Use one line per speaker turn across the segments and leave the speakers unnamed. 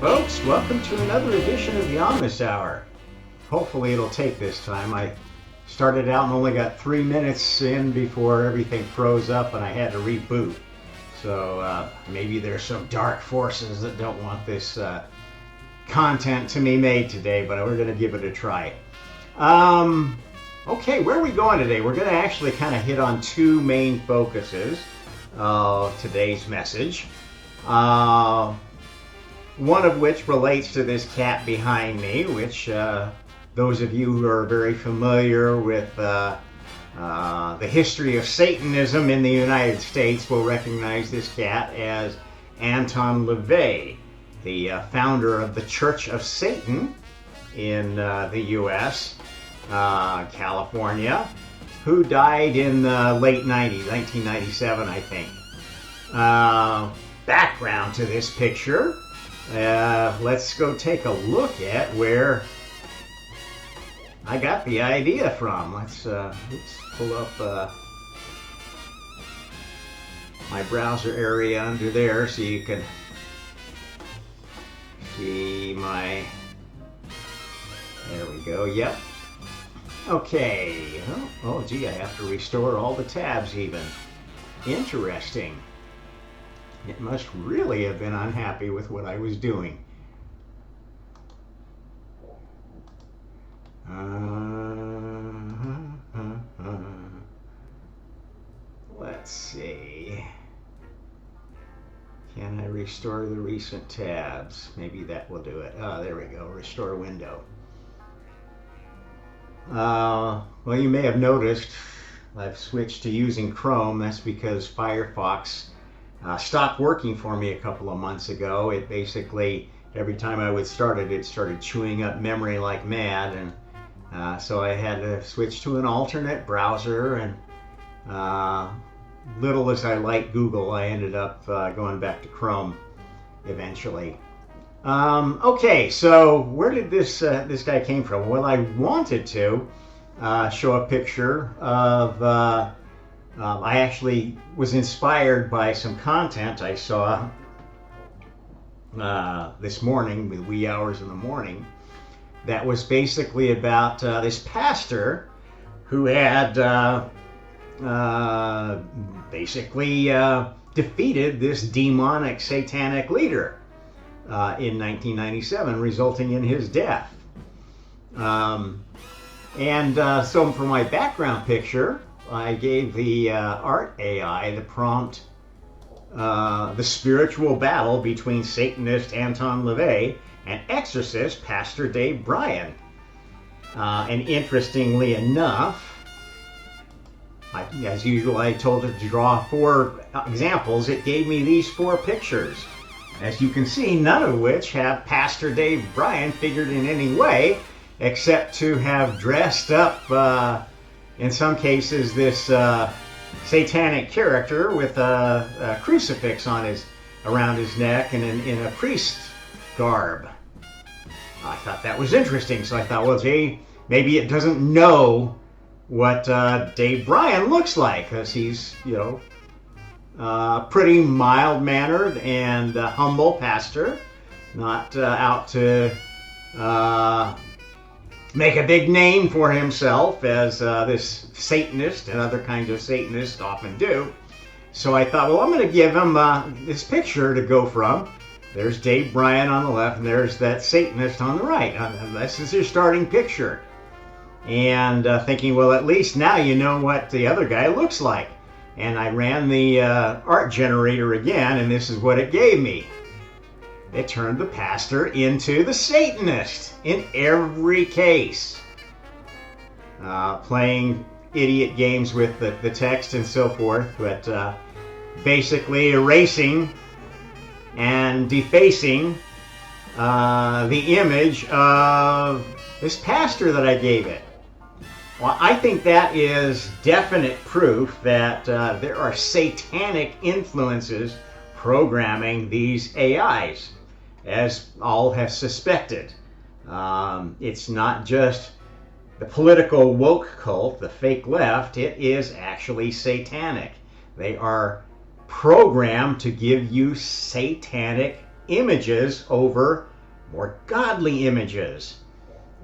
folks. Welcome to another edition of the Omnis Hour. Hopefully it'll take this time. I started out and only got 3 minutes in before everything froze up and I had to reboot. So maybe there's some dark forces that don't want this content to be made today, but we're going to give it a try. Okay, where are we going today? We're going to actually kind of hit on two main focuses of today's message. One of which relates to this cat behind me, which those of you who are very familiar with the history of Satanism in the United States will recognize this cat as Anton LaVey, the founder of the Church of Satan in the U.S., California, who died in the late 90s, 1997, I think. Background to this picture. Let's go take a look at where I got the idea from. Let's pull up my browser area under there so you can see my... There we go. Yep. Okay. Oh, gee, I have to restore all the tabs even. Interesting. It must really have been unhappy with what I was doing. Let's see. Can I restore the recent tabs? Maybe that will do it. There we go. Restore window. Well, you may have noticed I've switched to using Chrome. That's because Firefox stopped working for me a couple of months ago. It basically, every time I would start it, it started chewing up memory like mad, and so I had to switch to an alternate browser, and little as I like Google, I ended up going back to Chrome eventually. Okay, so where did this guy came from? Well, I wanted to show a picture of I actually was inspired by some content I saw this morning, the wee hours in the morning, that was basically about this pastor who had basically defeated this demonic satanic leader in 1997, resulting in his death. So for my background picture, I gave the art AI the prompt, the spiritual battle between Satanist Anton LaVey and exorcist Pastor Dave Bryan. And interestingly enough, as usual, I told it to draw 4 examples. It gave me these 4 pictures. As you can see, none of which have Pastor Dave Bryan figured in any way, except to have dressed up in some cases, this satanic character with a crucifix on around his neck and in a priest garb. I thought that was interesting, so I thought, well, gee, maybe it doesn't know what Dave Bryan looks like, because he's, pretty mild-mannered and humble pastor, not out to make a big name for himself as this Satanist and other kinds of Satanists often do. So I thought, well, I'm going to give him this picture to go from. There's Dave Bryan on the left, and there's that Satanist on the right. This is your starting picture. And thinking, well, at least now you know what the other guy looks like. And I ran the art generator again, and this is what it gave me. It turned the pastor into the Satanist in every case. Playing idiot games with the text and so forth, but basically erasing and defacing the image of this pastor that I gave it. Well, I think that is definite proof that there are satanic influences programming these AIs, as all have suspected. It's not just the political woke cult, the fake left, it is actually satanic. They are programmed to give you satanic images over more godly images.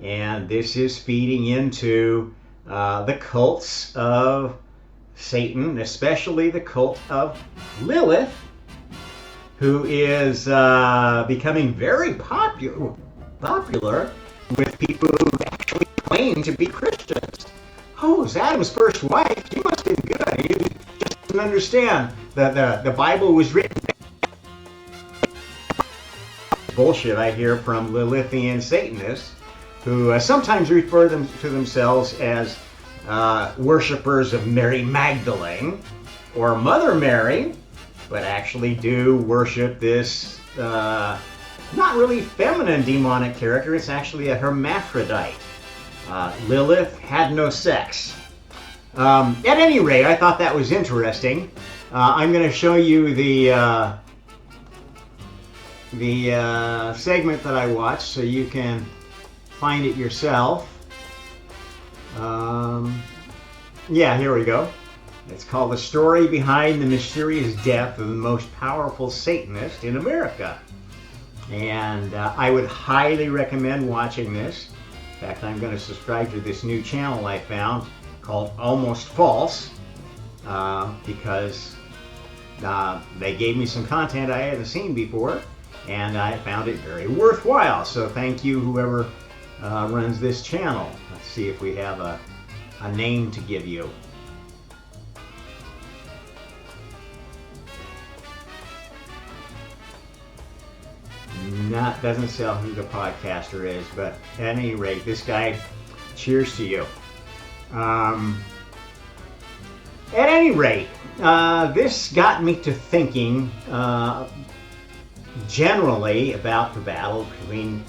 And this is feeding into the cults of Satan, especially the cult of Lilith, who is becoming very popular with people who actually claim to be Christians. Oh, it's Adam's first wife. She must have been good. You just didn't understand that the Bible was written. Bullshit I hear from Lilithian Satanists, who sometimes refer to themselves as worshippers of Mary Magdalene or Mother Mary, but actually do worship this not really feminine demonic character. It's actually a hermaphrodite. Lilith had no sex. At any rate, I thought that was interesting. I'm going to show you the segment that I watched so you can find it yourself. Yeah, here we go. It's called The Story Behind the Mysterious Death of the Most Powerful Satanist in America. And I would highly recommend watching this. In fact, I'm going to subscribe to this new channel I found called Almost False because they gave me some content I hadn't seen before, and I found it very worthwhile. So thank you, whoever runs this channel. Let's see if we have a name to give you. Doesn't tell who the podcaster is, but at any rate, this guy, cheers to you. At any rate, this got me to thinking generally about the battle between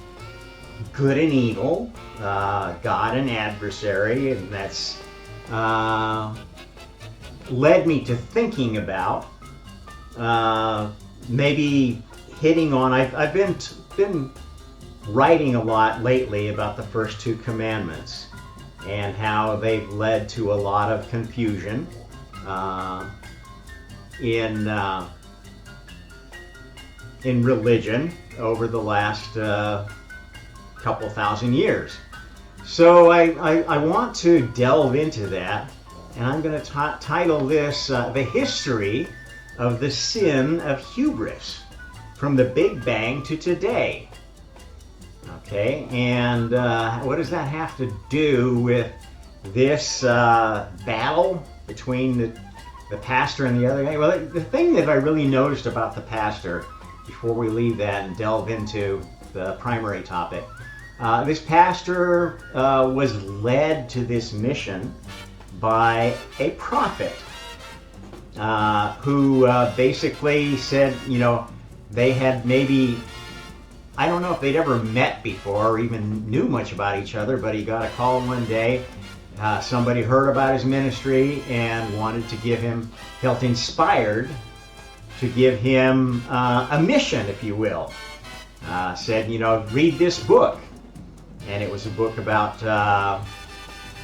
good and evil, God and adversary, and that's led me to thinking about maybe hitting on. I've been writing a lot lately about the first two commandments and how they've led to a lot of confusion in religion over the last couple thousand years. So I want to delve into that, and I'm going to title this The History of the Sin of Hubris, from the Big Bang to today. Okay, and what does that have to do with this battle between the pastor and the other guy? Well, the thing that I really noticed about the pastor, before we leave that and delve into the primary topic, this pastor was led to this mission by a prophet who basically said, you know, they had maybe, I don't know if they'd ever met before or even knew much about each other, but he got a call one day. Somebody heard about his ministry and wanted to give him, felt inspired to give him a mission, if you will. Said, you know, read this book. And it was a book about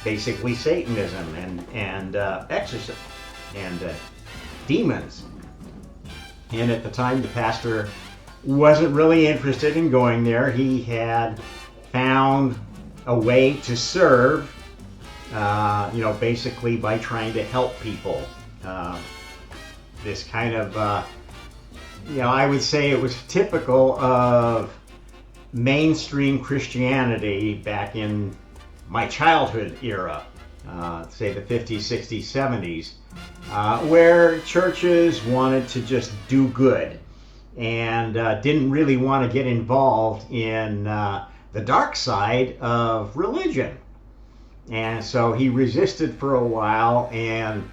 basically Satanism and exorcism and demons. And at the time, the pastor wasn't really interested in going there. He had found a way to serve, you know, basically by trying to help people. This kind of, you know, I would say it was typical of mainstream Christianity back in my childhood era, say the 50s, 60s, 70s. Where churches wanted to just do good and didn't really want to get involved in the dark side of religion. And so he resisted for a while, and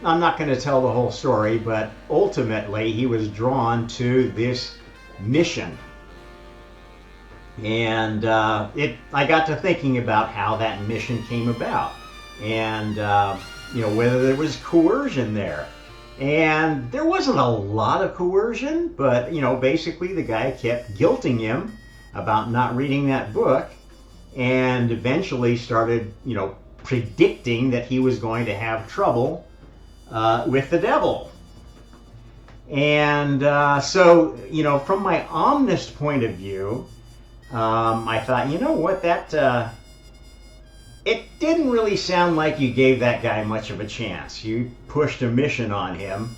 I'm not going to tell the whole story, but ultimately he was drawn to this mission. And I got to thinking about how that mission came about, and you know, whether there was coercion there. And there wasn't a lot of coercion, but, you know, basically the guy kept guilting him about not reading that book, and eventually started, you know, predicting that he was going to have trouble with the devil. And so, from my omnist point of view, I thought, you know what, it didn't really sound like you gave that guy much of a chance. You pushed a mission on him,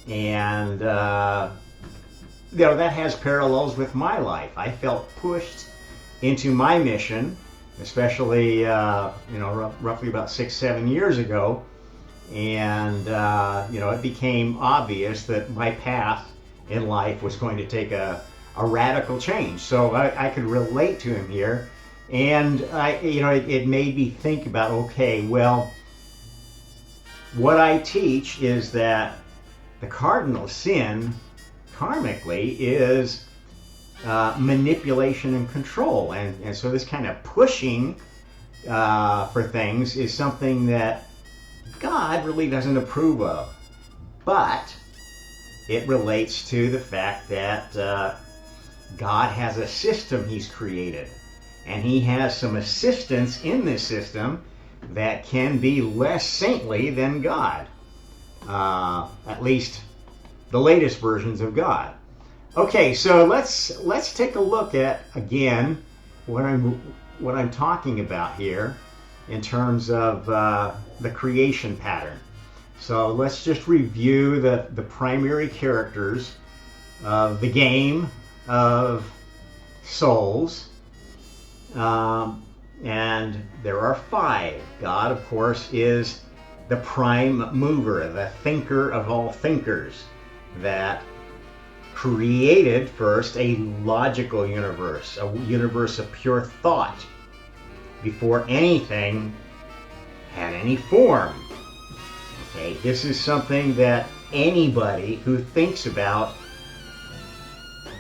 and that has parallels with my life. I felt pushed into my mission, especially roughly about 6-7 years ago, and it became obvious that my path in life was going to take a radical change. So I could relate to him here, and it made me think about, okay, well, what I teach is that the cardinal sin karmically is manipulation and control, and so this kind of pushing for things is something that God really doesn't approve of, but it relates to the fact that God has a system he's created, and he has some assistants in this system that can be less saintly than God, at least the latest versions of God. Okay, so let's take a look at, again, what I'm talking about here in terms of the creation pattern. So let's just review the primary characters of the game of souls. And there are 5. God, of course, is the prime mover, the thinker of all thinkers, that created first a logical universe, a universe of pure thought, before anything had any form. Okay, this is something that anybody who thinks about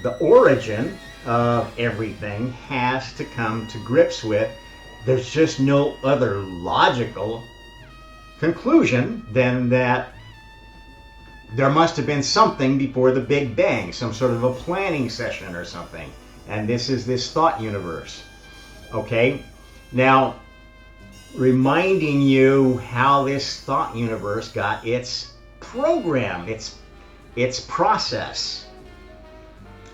the origin of everything has to come to grips with. There's just no other logical conclusion than that there must have been something before the Big Bang, some sort of a planning session or something. And this is this thought universe. Okay? Now, reminding you how this thought universe got its program, its process.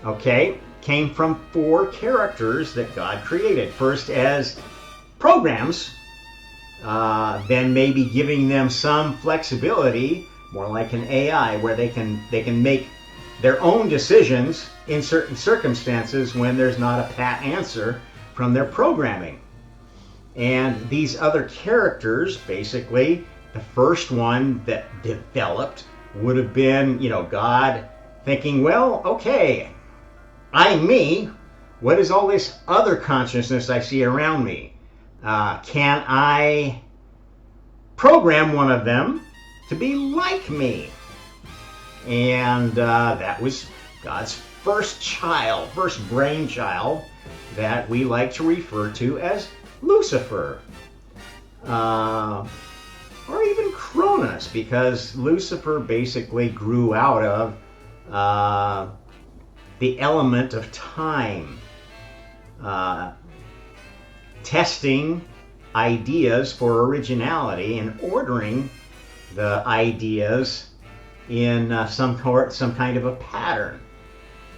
Okay? Came from 4 characters that God created. First as programs, then maybe giving them some flexibility, more like an AI, where they can make their own decisions in certain circumstances when there's not a pat answer from their programming. And these other characters, basically, the first one that developed would have been, God thinking, well, okay, I'm me. What is all this other consciousness I see around me? Can I program one of them to be like me? And that was God's first brainchild, that we like to refer to as Lucifer. Or even Cronus, because Lucifer basically grew out of the element of time, testing ideas for originality and ordering the ideas in some kind of a pattern.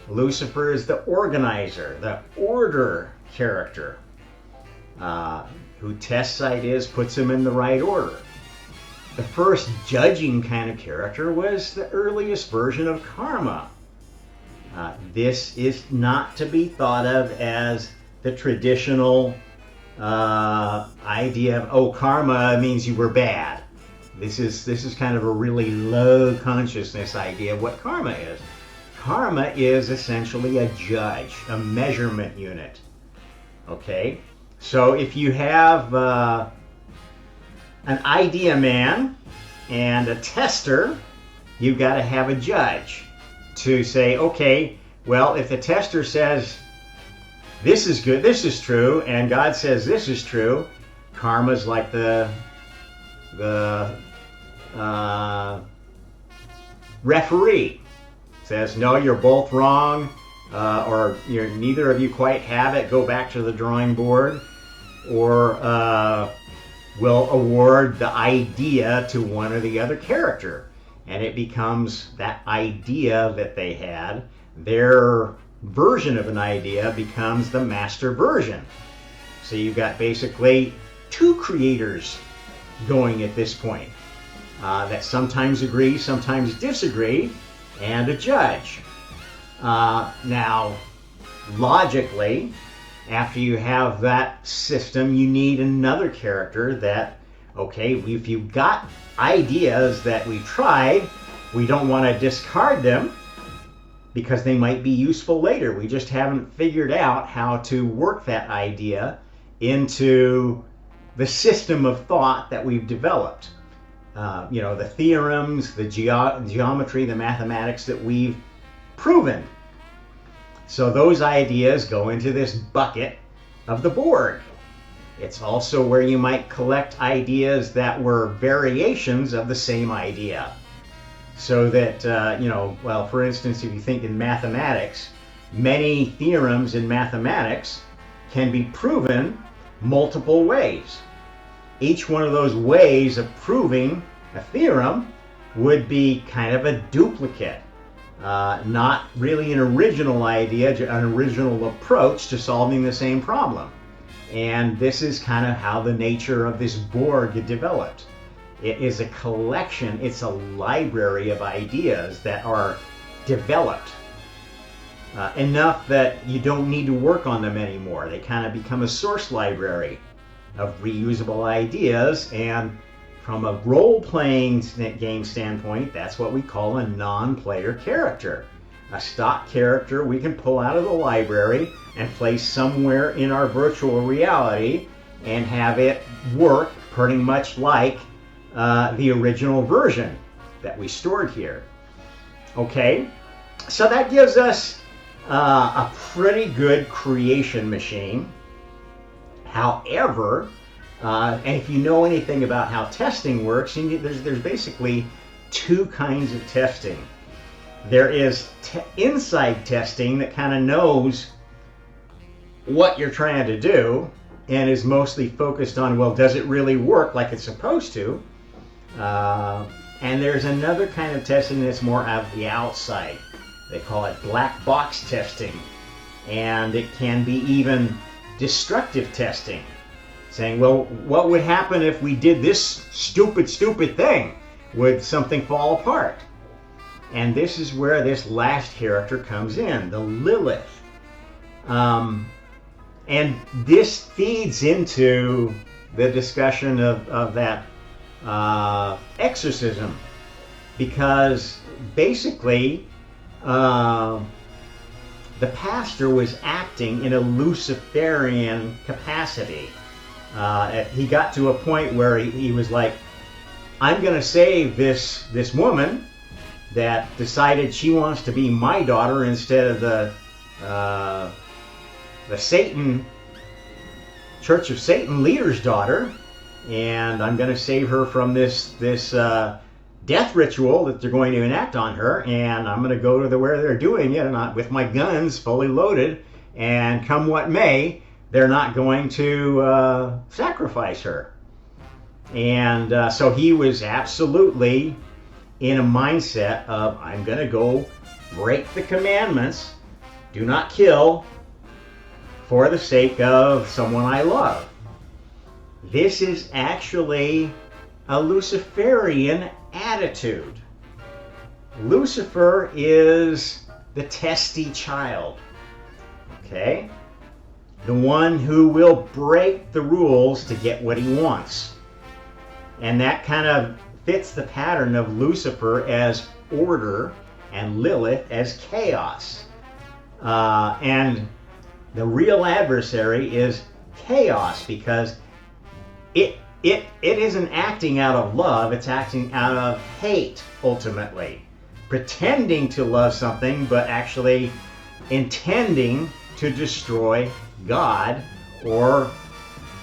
Lucifer is the organizer, the order character, who tests ideas, puts them in the right order. The first judging kind of character was the earliest version of karma. This is not to be thought of as the traditional idea of, oh, karma means you were bad. This is kind of a really low consciousness idea of what karma is. Karma is essentially a judge, a measurement unit. Okay? So if you have an idea man and a tester, you've got to have a judge to say, okay, well, if the tester says this is good, this is true, and God says this is true, karma's like the referee. Says, no, you're both wrong, or neither of you quite have it, go back to the drawing board, or will award the idea to one or the other character. and it becomes that idea that they had. Their version of an idea becomes the master version. So you've got basically two creators going at this point that sometimes agree, sometimes disagree, and a judge. Now, logically, after you have that system, you need another character that, okay, if you've got ideas that we tried, we don't want to discard them because they might be useful later. We just haven't figured out how to work that idea into the system of thought that we've developed. The theorems, the geometry, the mathematics that we've proven. So those ideas go into this bucket of the board. It's also where you might collect ideas that were variations of the same idea. So that, for instance, if you think in mathematics, many theorems in mathematics can be proven multiple ways. Each one of those ways of proving a theorem would be kind of a duplicate. Not really an original idea, an original approach to solving the same problem. And this is kind of how the nature of this board developed. It is a collection, it's a library of ideas that are developed enough that you don't need to work on them anymore. They kind of become a source library of reusable ideas, and from a role-playing game standpoint, that's what we call a non-player character. A stock character we can pull out of the library and place somewhere in our virtual reality and have it work pretty much like the original version that we stored here. Okay, so that gives us a pretty good creation machine. However, and if you know anything about how testing works, there's basically two kinds of testing. There is inside testing that kind of knows what you're trying to do and is mostly focused on, well, does it really work like it's supposed to? And there's another kind of testing that's more of the outside. They call it black box testing. And it can be even destructive testing. Saying, well, what would happen if we did this stupid thing? Would something fall apart? And this is where this last character comes in, the Lilith. And this feeds into the discussion of that exorcism, because basically the pastor was acting in a Luciferian capacity. He got to a point where he was like, I'm going to save this woman that decided she wants to be my daughter instead of the Satan, Church of Satan leader's daughter, and I'm going to save her from this death ritual that they're going to enact on her, and I'm going to go to where they're doing it, and with my guns fully loaded, and come what may, they're not going to sacrifice her. And so he was absolutely in a mindset of, I'm going to go break the commandments, do not kill, for the sake of someone I love. This is actually a Luciferian attitude. Lucifer is the testy child, okay? The one who will break the rules to get what he wants. And that kind of fits the pattern of Lucifer as order and Lilith as chaos. And the real adversary is chaos, because it isn't acting out of love, it's acting out of hate, ultimately. Pretending to love something, but actually intending to destroy God or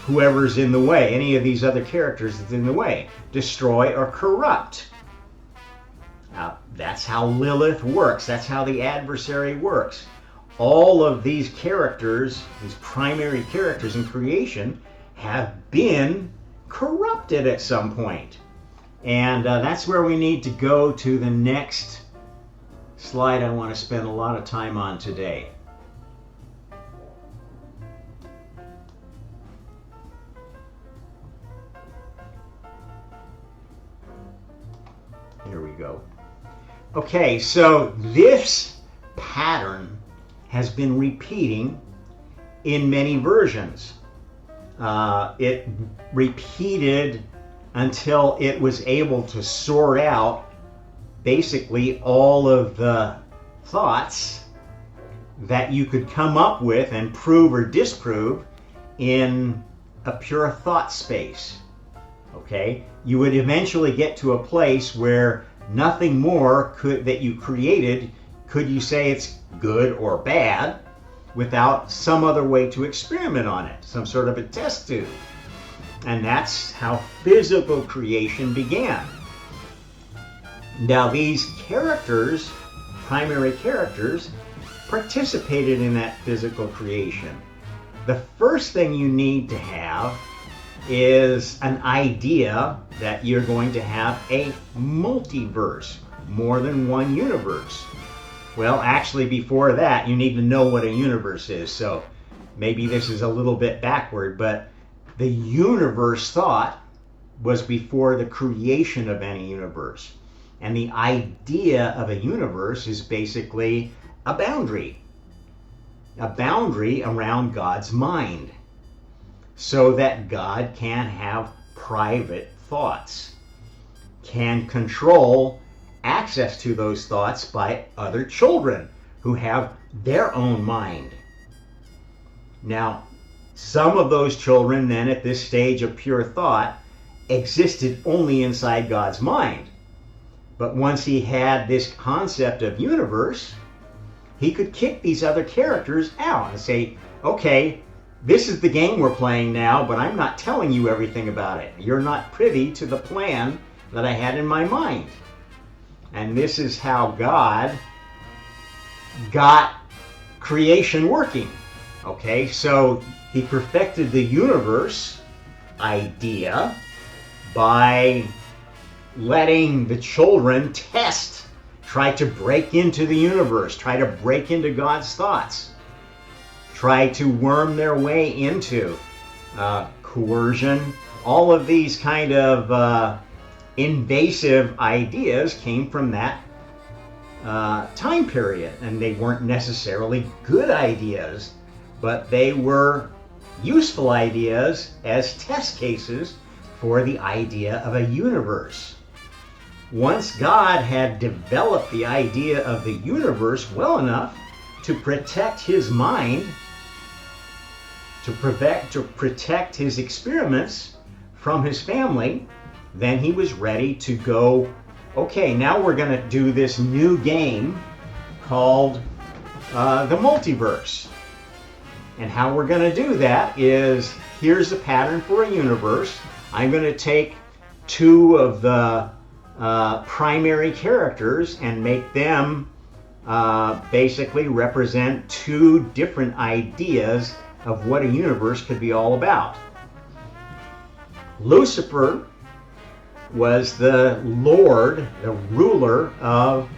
whoever's in the way, any of these other characters that's in the way. Destroy or corrupt. Now, that's how Lilith works. That's how the adversary works. All of these characters, these primary characters in creation, have been corrupted at some point. And that's where we need to go to the next slide I want to spend a lot of time on today. Here we go. Okay, so this pattern has been repeating in many versions. It repeated until it was able to sort out basically all of the thoughts that you could come up with and prove or disprove in a pure thought space. Okay, you would eventually get to a place where nothing more that you created could you say it's good or bad without some other way to experiment on it, some sort of a test tube. And that's how physical creation began. Now these characters, primary characters, participated in that physical creation. The first thing you need to have is an idea that you're going to have a multiverse, more than one universe. Well, actually before that, you need to know what a universe is. So maybe this is a little bit backward, but the universe thought was before the creation of any universe. And the idea of a universe is basically a boundary around God's mind, so that God can have private thoughts, can control access to those thoughts by other children who have their own mind. Now, some of those children then at this stage of pure thought existed only inside God's mind. But once he had this concept of universe, he could kick these other characters out and say, okay, this is the game we're playing now, but I'm not telling you everything about it. You're not privy to the plan that I had in my mind. And this is how God got creation working. Okay, so he perfected the universe idea by letting the children try to break into the universe, try to break into God's thoughts, try to worm their way into coercion. All of these kind of invasive ideas came from that time period, and they weren't necessarily good ideas, but they were useful ideas as test cases for the idea of a universe. Once God had developed the idea of the universe well enough to protect his mind, to protect his experiments from his family, then he was ready to go, okay, now we're going to do this new game called the Multiverse. And how we're going to do that is, here's a pattern for a universe. I'm going to take two of the primary characters and make them basically represent two different ideas of what a universe could be all about. Lucifer was the Lord, the ruler of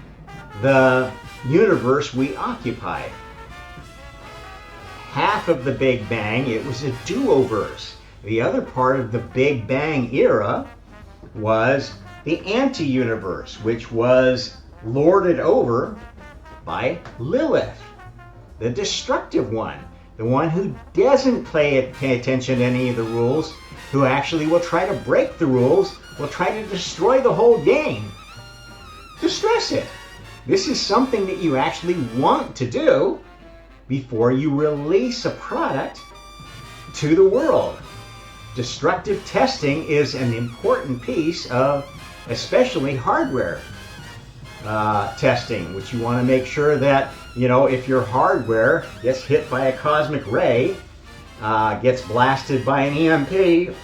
the universe we occupy. Half of the Big Bang, it was a do-overs. The other part of the Big Bang era was the anti-universe, which was lorded over by Lilith, the destructive one, the one who doesn't pay attention to any of the rules, who actually will try to break the rules, will try to destroy the whole game. To stress it, this is something that you actually want to do before you release a product to the world. Destructive testing is an important piece of especially hardware testing, which you want to make sure that, if your hardware gets hit by a cosmic ray, gets blasted by an EMP,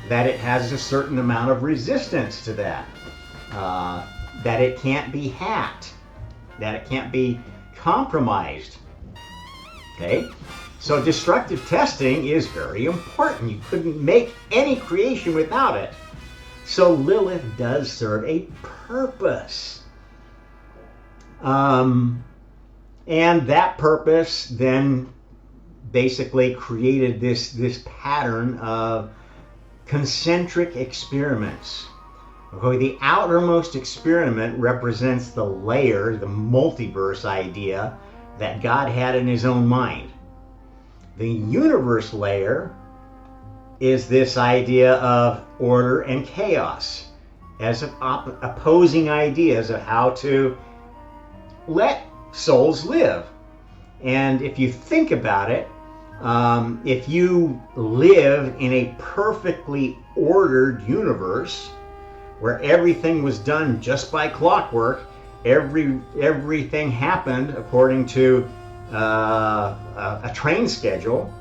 that it has a certain amount of resistance to that, that it can't be hacked, that it can't be compromised. Okay? So destructive testing is very important. You couldn't make any creation without it. So Lilith does serve a purpose. And that purpose then basically created this pattern of concentric experiments. Okay, the outermost experiment represents the layer, the multiverse idea that God had in his own mind. The universe layer is this idea of order and chaos as opposing ideas of how to let souls live. And if you think about it, if you live in a perfectly ordered universe where everything was done just by clockwork, everything happened according to a train schedule,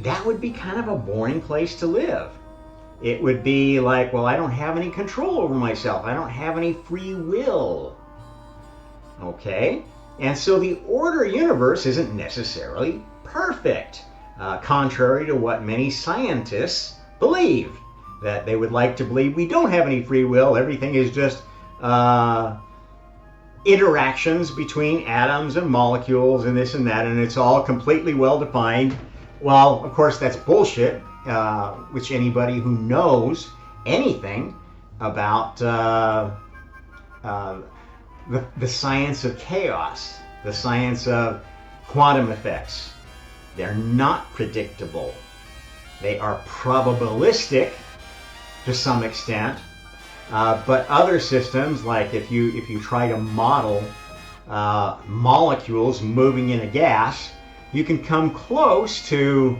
that would be kind of a boring place to live. It would be like, well, I don't have any control over myself. I don't have any free will. Okay? And so the order universe isn't necessarily perfect, contrary to what many scientists believe, that they would like to believe we don't have any free will. Everything is just interactions between atoms and molecules and this and that, and it's all completely well defined. Well, of course, that's bullshit, which anybody who knows anything about the science of chaos, the science of quantum effects, they're not predictable. They are probabilistic to some extent, but other systems, like if you try to model molecules moving in a gas, you can come close to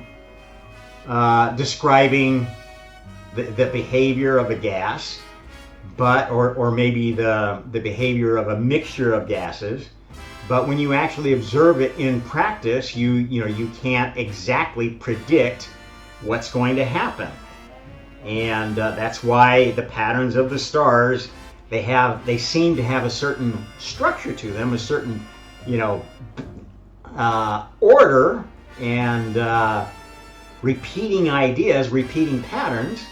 describing the behavior of a gas, but or maybe the behavior of a mixture of gases. But when you actually observe it in practice, you can't exactly predict what's going to happen. And that's why the patterns of the stars, they seem to have a certain structure to them, a certain order, and repeating ideas, repeating patterns,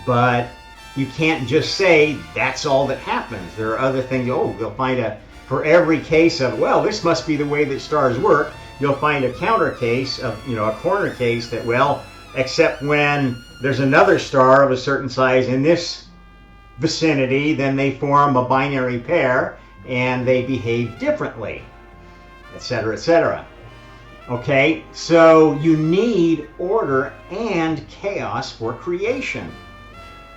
but you can't just say that's all that happens. There are other things. You'll find for every case of, well, this must be the way that stars work, you'll find a counter case of, a corner case that, well, except when there's another star of a certain size in this vicinity, then they form a binary pair and they behave differently, etc., etc. Okay, so you need order and chaos for creation.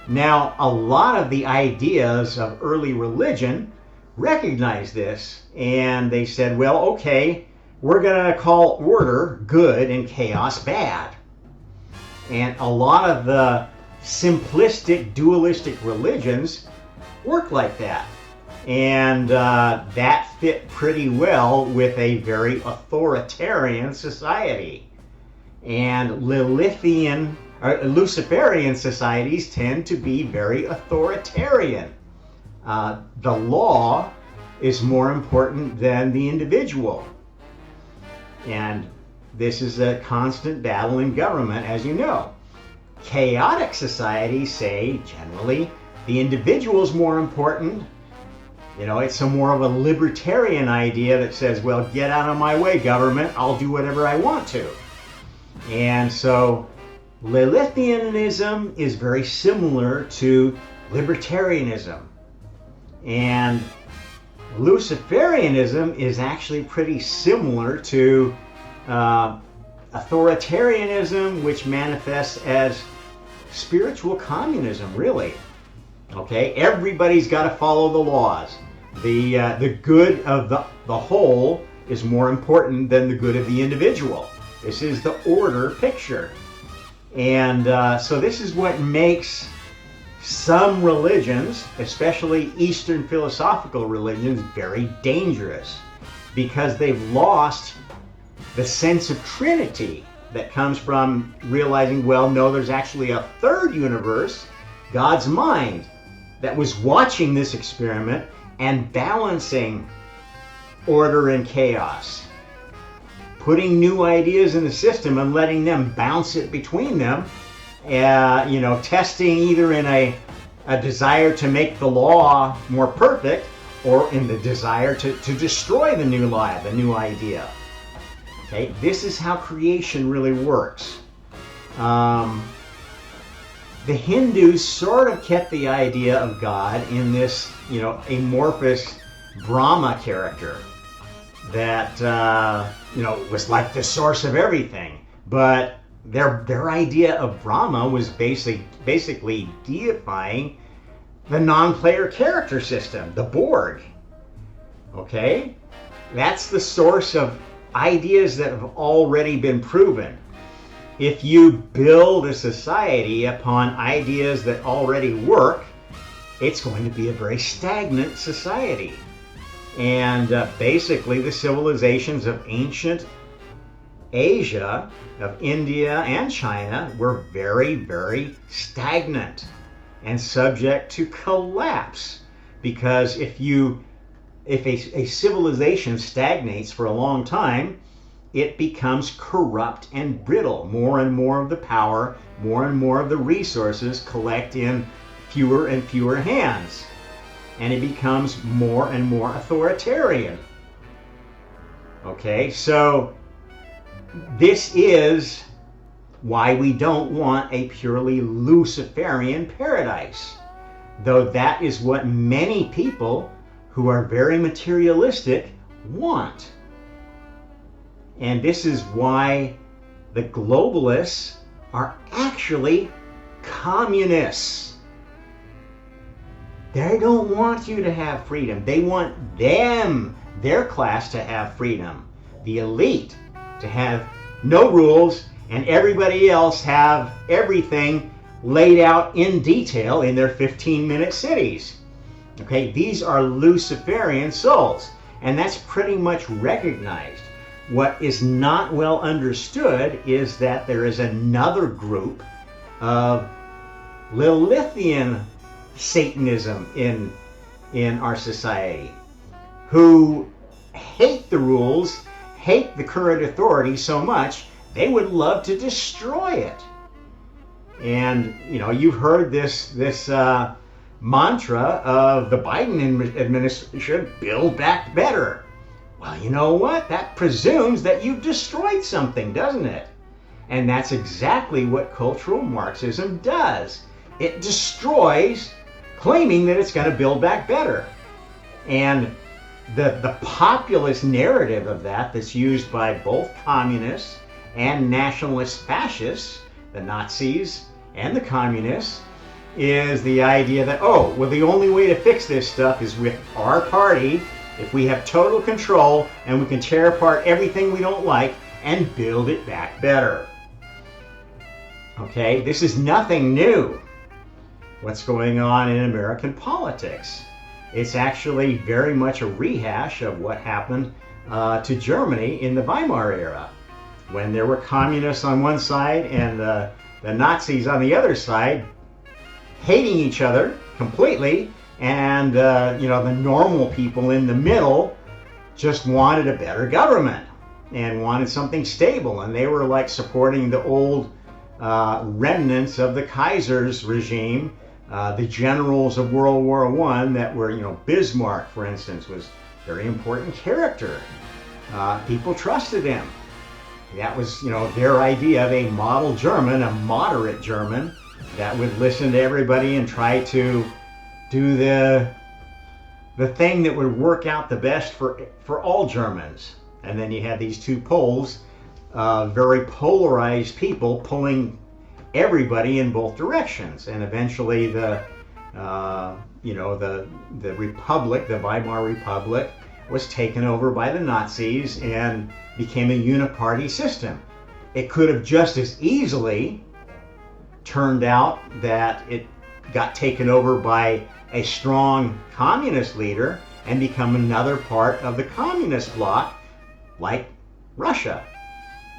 Now, a lot of the ideas of early religion recognize this, and they said, well, okay, we're going to call order good and chaos bad. And a lot of the simplistic, dualistic religions work like that. And that fit pretty well with a very authoritarian society. And Luciferian societies tend to be very authoritarian. The law is more important than the individual. And this is a constant battle in government, as you know. Chaotic societies say, generally, the individual is more important. It's more of a libertarian idea that says, well, get out of my way, government. I'll do whatever I want to. And so Lilithianism is very similar to libertarianism. And Luciferianism is actually pretty similar to authoritarianism, which manifests as spiritual communism, really. Okay, everybody's got to follow the laws. The good of the whole is more important than the good of the individual. This is the order picture. And so this is what makes some religions, especially Eastern philosophical religions, very dangerous, because they've lost the sense of Trinity that comes from realizing, well, no, there's actually a third universe, God's mind, that was watching this experiment and balancing order and chaos, putting new ideas in the system and letting them bounce it between them, testing either in a a desire to make the law more perfect, or in the desire to destroy the new law, the new idea. Okay, this is how creation really works. The Hindus sort of kept the idea of God in this, amorphous Brahma character that, was like the source of everything. But their idea of Brahma was basically deifying the non-player character system, the board. Okay? That's the source of ideas that have already been proven. If you build a society upon ideas that already work, it's going to be a very stagnant society. And basically the civilizations of ancient Asia, of India and China, were very, very stagnant and subject to collapse. Because if a civilization stagnates for a long time, it becomes corrupt and brittle. More and more of the power, more and more of the resources collect in fewer and fewer hands. And it becomes more and more authoritarian. Okay, so this is why we don't want a purely Luciferian paradise. Though that is what many people who are very materialistic want. And this is why the globalists are actually communists. They don't want you to have freedom. They want their class to have freedom. The elite to have no rules, and everybody else have everything laid out in detail in their 15-minute cities. Okay, these are Luciferian souls, and that's pretty much recognized. What is not well understood is that there is another group of Lilithian Satanism in our society who hate the rules, hate the current authority so much, they would love to destroy it. And, you've heard this mantra of the Biden administration, build back better. Well, you know what? That presumes that you've destroyed something, doesn't it? And that's exactly what cultural Marxism does. It destroys, claiming that it's going to build back better. And the populist narrative of that's used by both communists and nationalist fascists, the Nazis and the communists, is the idea that, the only way to fix this stuff is with our party, if we have total control and we can tear apart everything we don't like and build it back better. Okay, this is nothing new, what's going on in American politics. It's actually very much a rehash of what happened to Germany in the Weimar era, when there were communists on one side and the Nazis on the other side, hating each other completely, and the normal people in the middle just wanted a better government and wanted something stable, and they were like supporting the old remnants of the Kaiser's regime, the generals of World War I that were, Bismarck, for instance, was a very important character. People trusted him. That was, their idea of a model German, a moderate German that would listen to everybody and try to do the thing that would work out the best for all Germans. And then you had these two poles, very polarized people pulling everybody in both directions. And eventually the Republic, the Weimar Republic, was taken over by the Nazis and became a uniparty system. It could have just as easily turned out that it got taken over by a strong communist leader and become another part of the communist bloc, like Russia.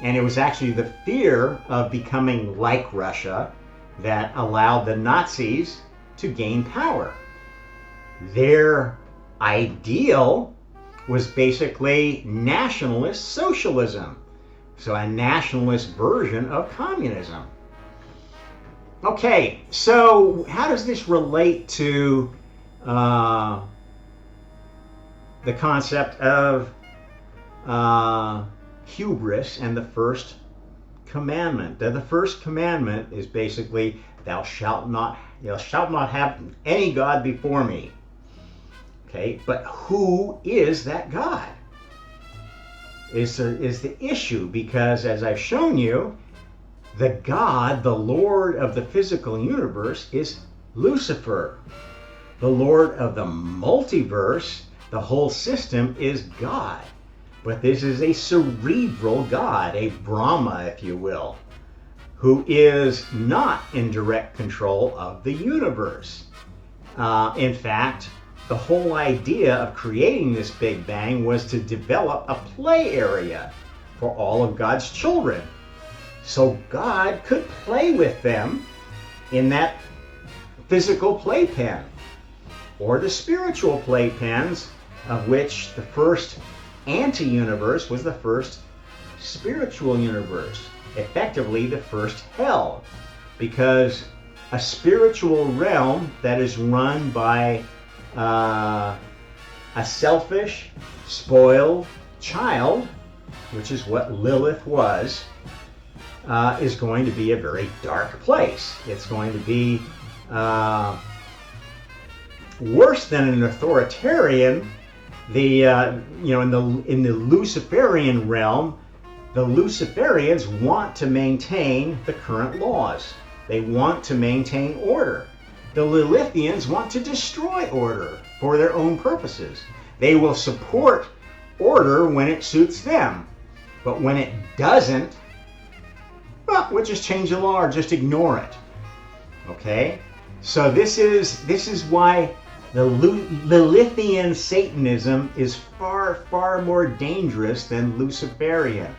And it was actually the fear of becoming like Russia that allowed the Nazis to gain power. Their ideal was basically nationalist socialism, so a nationalist version of communism. Okay, so how does this relate to the concept of hubris and the first commandment? The first commandment is basically, thou shalt not have any god before me. Okay, but who is that God? Is the issue, because as I've shown you, the God, the Lord of the physical universe, is Lucifer. The Lord of the multiverse, the whole system, is God. But this is a cerebral God, a Brahma, if you will, who is not in direct control of the universe. In fact, the whole idea of creating this Big Bang was to develop a play area for all of God's children, so God could play with them in that physical playpen, or the spiritual playpens, of which the first anti-universe was the first spiritual universe, effectively the first hell, because a spiritual realm that is run by a selfish, spoiled child, which is what Lilith was, is going to be a very dark place. It's going to be worse than an authoritarian. In the Luciferian realm, the Luciferians want to maintain the current laws. They want to maintain order. The Lilithians want to destroy order for their own purposes. They will support order when it suits them, but when it doesn't, well, we'll just change the law or just ignore it. Okay? So this is why the Lilithian Satanism is far, far more dangerous than Luciferian.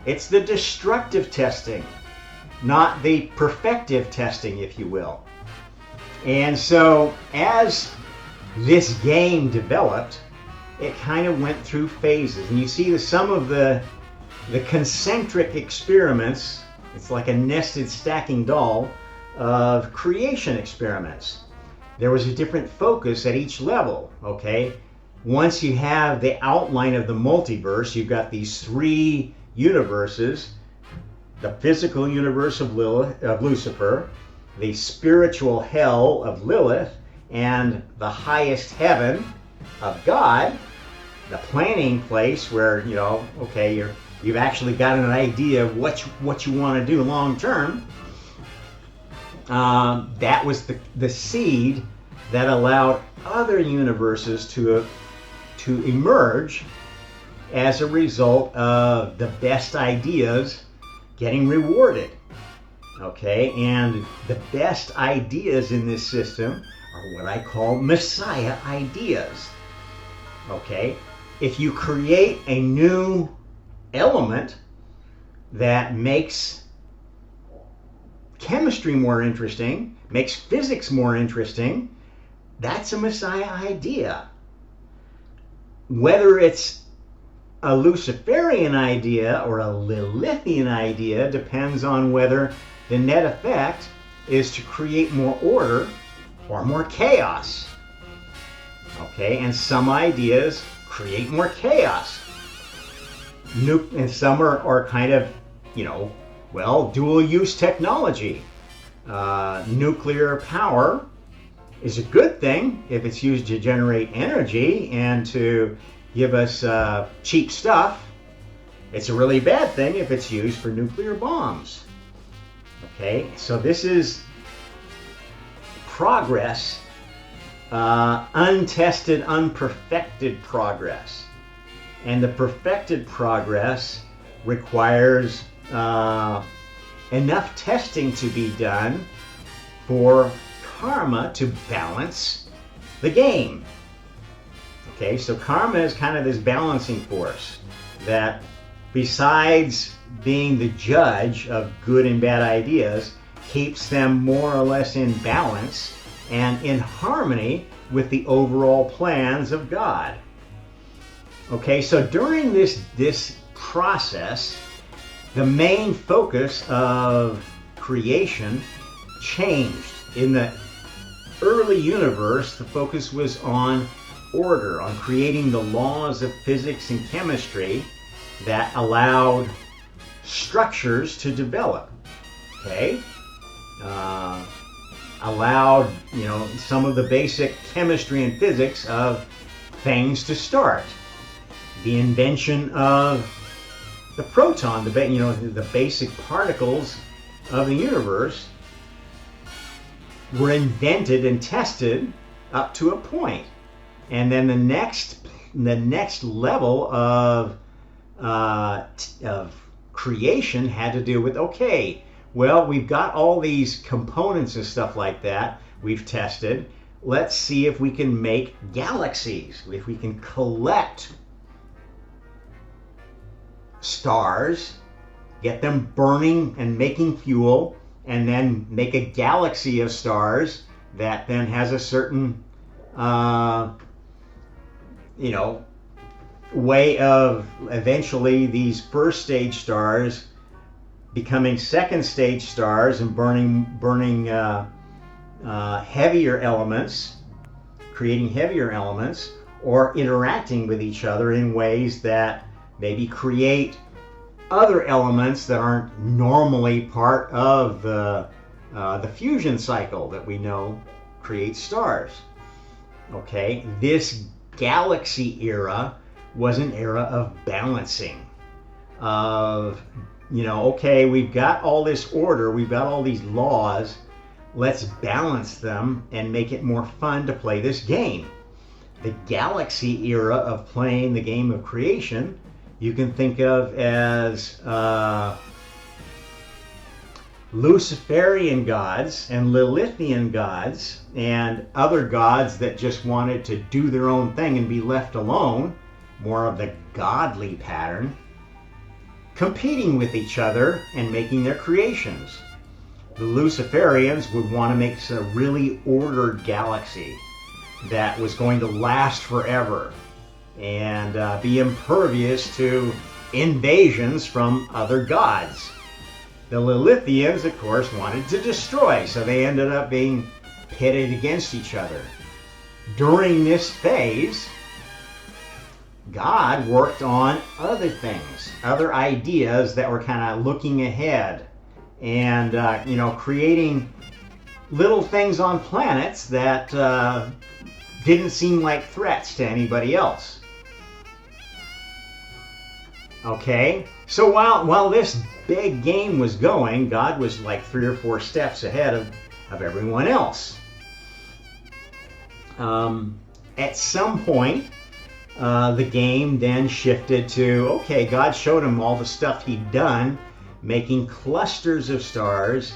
It's the destructive testing, not the perfective testing, if you will. And so as this game developed, it kind of went through phases. And you see some of the concentric experiments, it's like a nested stacking doll of creation experiments. There was a different focus at each level, okay? Once you have the outline of the multiverse, you've got these three universes: the physical universe of Lucifer, the spiritual hell of Lilith, and the highest heaven of God, the planning place where, you've actually got an idea of what you want to do long term. That was the seed that allowed other universes to emerge as a result of the best ideas getting rewarded. Okay, and the best ideas in this system are what I call Messiah ideas. Okay, if you create a new element that makes chemistry more interesting, makes physics more interesting, that's a Messiah idea. Whether it's a Luciferian idea or a Lilithian idea depends on whether the net effect is to create more order or more chaos. Okay, and some ideas create more chaos. And some are kind of, dual use technology. Nuclear power is a good thing if it's used to generate energy and to give us cheap stuff. It's a really bad thing if it's used for nuclear bombs. Okay, so this is progress, untested, unperfected progress. And the perfected progress requires enough testing to be done for karma to balance the game. Okay, so karma is kind of this balancing force that, besides being the judge of good and bad ideas, keeps them more or less in balance and in harmony with the overall plans of God. Okay, so during this process, the main focus of creation changed. In the early universe, the focus was on order, on creating the laws of physics and chemistry that allowed structures to develop. Okay? Allowed, some of the basic chemistry and physics of things to start. The invention of the proton, the basic particles of the universe were invented and tested up to a point. And then the next level of creation had to do with, okay, well, we've got all these components and stuff like that we've tested. Let's see if we can make galaxies, if we can collect stars, get them burning and making fuel, and then make a galaxy of stars that then has a certain, way of eventually these first stage stars becoming second stage stars and burning heavier elements, creating heavier elements, or interacting with each other in ways that maybe create other elements that aren't normally part of the fusion cycle that we know creates stars. Okay, this galaxy era was an era of balancing, of, okay, we've got all this order, we've got all these laws, let's balance them and make it more fun to play this game. The galaxy era of playing the game of creation you can think of as Luciferian gods and Lilithian gods and other gods that just wanted to do their own thing and be left alone, more of the godly pattern, competing with each other and making their creations. The Luciferians would want to make a really ordered galaxy that was going to last forever and be impervious to invasions from other gods. The Lilithians, of course, wanted to destroy, so they ended up being pitted against each other. During this phase, God worked on other things, other ideas that were kind of looking ahead and, creating little things on planets that didn't seem like threats to anybody else. Okay, so while this big game was going, God was like 3 or 4 steps ahead of everyone else. At some point, the game then shifted to, okay, God showed him all the stuff he'd done, making clusters of stars,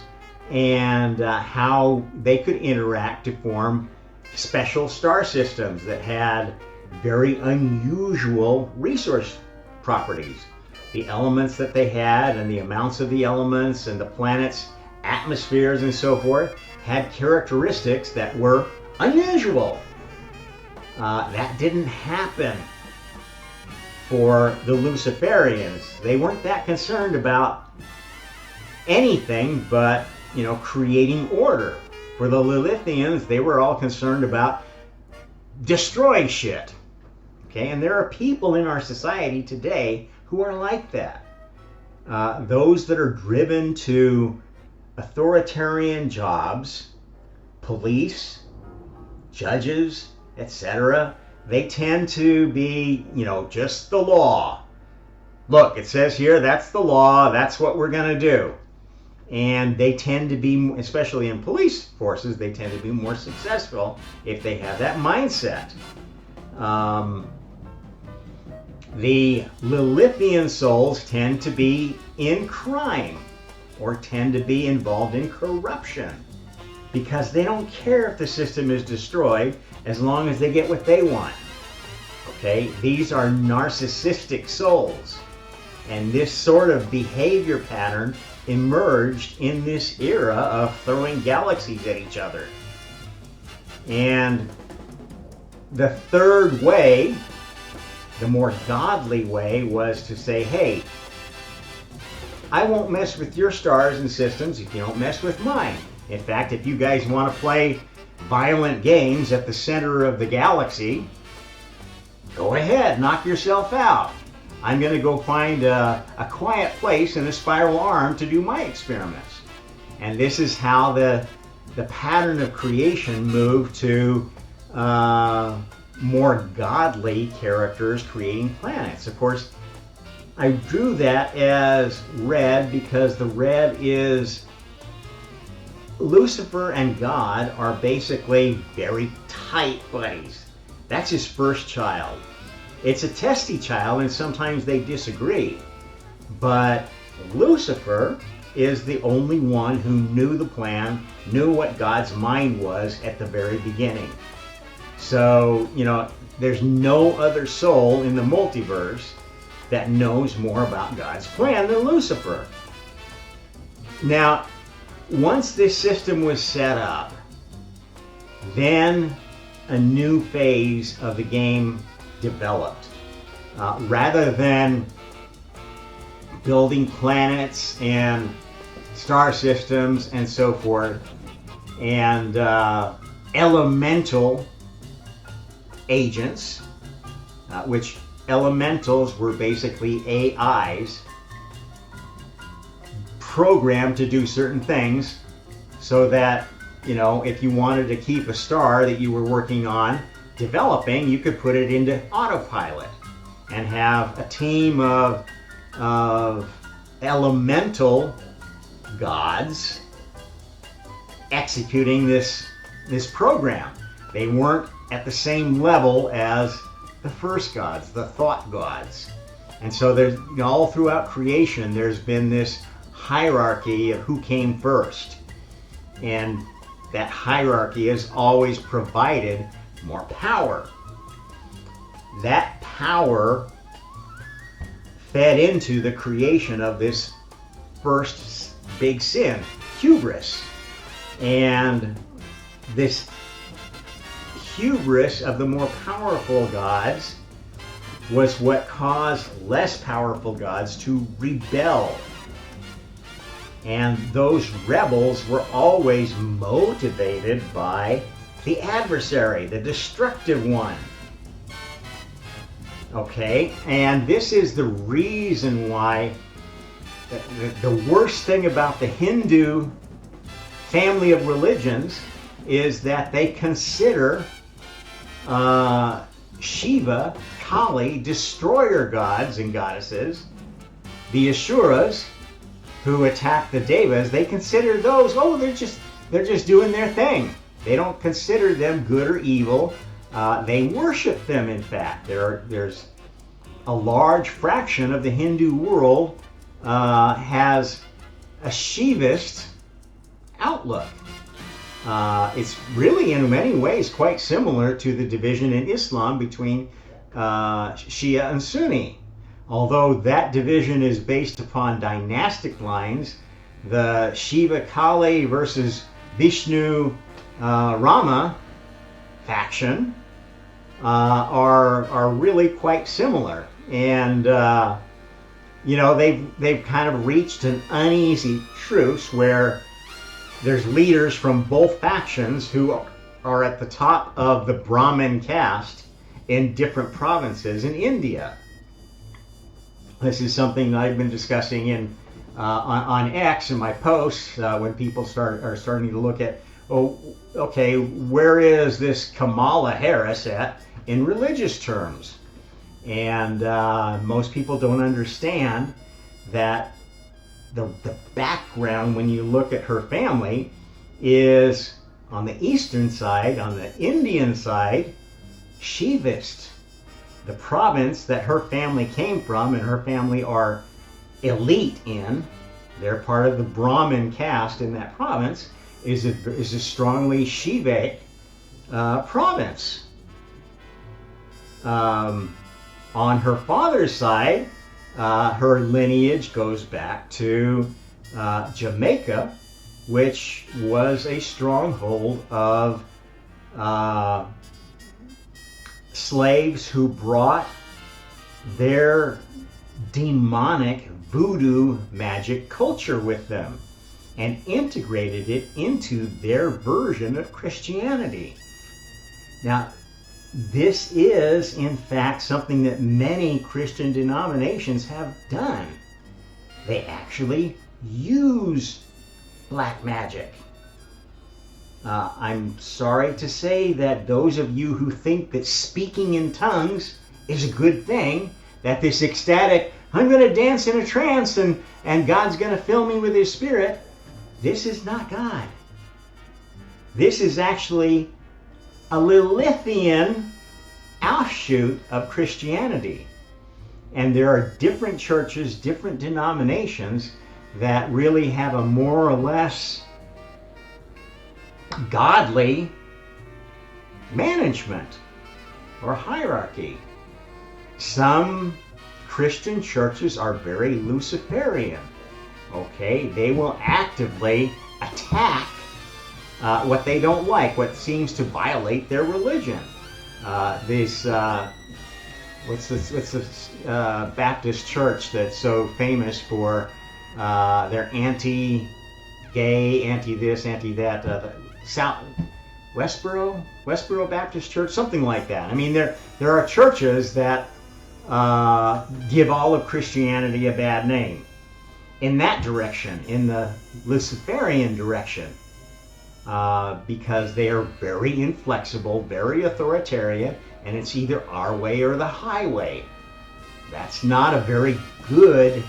and how they could interact to form special star systems that had very unusual resource properties. The elements that they had and the amounts of the elements and the planets' atmospheres and so forth had characteristics that were unusual. That didn't happen for the Luciferians. They weren't that concerned about anything but, creating order. For the Lilithians, they were all concerned about destroying shit. Okay, and there are people in our society today who are like that. Those that are driven to authoritarian jobs, police, judges, etc., they tend to be, just the law. Look, it says here, that's the law, that's what we're going to do. And they tend to be, especially in police forces, they tend to be more successful if they have that mindset. The Lilithian souls tend to be in crime or tend to be involved in corruption because they don't care if the system is destroyed as long as they get what they want. Okay, these are narcissistic souls, and this sort of behavior pattern emerged in this era of throwing galaxies at each other. And the third way, the more godly way, was to say, hey, I won't mess with your stars and systems if you don't mess with mine. In fact, if you guys want to play violent games at the center of the galaxy, go ahead, knock yourself out. I'm going to go find a quiet place in a spiral arm to do my experiments. And this is how the pattern of creation moved to more godly characters creating planets. Of course, I drew that as red because the red is Lucifer and God are basically very tight buddies. That's his first child. It's a testy child, and sometimes they disagree. But Lucifer is the only one who knew the plan, knew what God's mind was at the very beginning. So, you know, there's no other soul in the multiverse that knows more about God's plan than Lucifer. Now, once this system was set up, then a new phase of the game developed. Rather than building planets and star systems and so forth, and elemental agents, which elementals were basically AIs programmed to do certain things, so that, you know, if you wanted to keep a star that you were working on developing, you could put it into autopilot and have a team of elemental gods executing this program. They weren't at the same level as the first gods, the thought gods. And so there's, you know, all throughout creation, there's been this hierarchy of who came first. And that hierarchy has always provided more power. That power fed into the creation of this first big sin, hubris. And this hubris of the more powerful gods was what caused less powerful gods to rebel. And those rebels were always motivated by the adversary, the destructive one. Okay, and this is the reason why the worst thing about the Hindu family of religions is that they consider Shiva, Kali, destroyer gods and goddesses. The Asuras, who attack the Devas, they consider those, oh, they're just doing their thing. They don't consider them good or evil. They worship them, in fact. There's a large fraction of the Hindu world has a Shivist outlook. It's really, in many ways, quite similar to the division in Islam between Shia and Sunni. Although that division is based upon dynastic lines, the Shiva Kali versus Vishnu Rama faction are really quite similar. And you know, they've kind of reached an uneasy truce where there's leaders from both factions who are at the top of the Brahmin caste in different provinces in India. This is something I've been discussing on X in my posts when people are starting to look at, oh, okay, where is this Kamala Harris at in religious terms? And most people don't understand that the background, when you look at her family, is on the eastern side, on the Indian side, Shivist. The province that her family came from and her family are elite in, they're part of the Brahmin caste in that province, is a strongly Shivic province. On her father's side, her lineage goes back to Jamaica, which was a stronghold of slaves who brought their demonic voodoo magic culture with them. and integrated it into their version of Christianity. Now, this is, in fact, something that many Christian denominations have done. They actually use black magic. I'm sorry to say that those of you who think that speaking in tongues is a good thing, that this ecstatic, I'm going to dance in a trance and God's going to fill me with His Spirit, this is not God. This is actually a Lilithian offshoot of Christianity. And there are different churches, different denominations that really have a more or less godly management or hierarchy. Some Christian churches are very Luciferian. Okay, they will actively attack what they don't like, what seems to violate their religion. What's this Baptist church that's so famous for their anti-gay, anti-this, anti-that? Westboro Baptist Church, something like that. I mean, there are churches that give all of Christianity a bad name. In that direction, in the Luciferian direction, because they are very inflexible, very authoritarian, and it's either our way or the highway. That's not a very good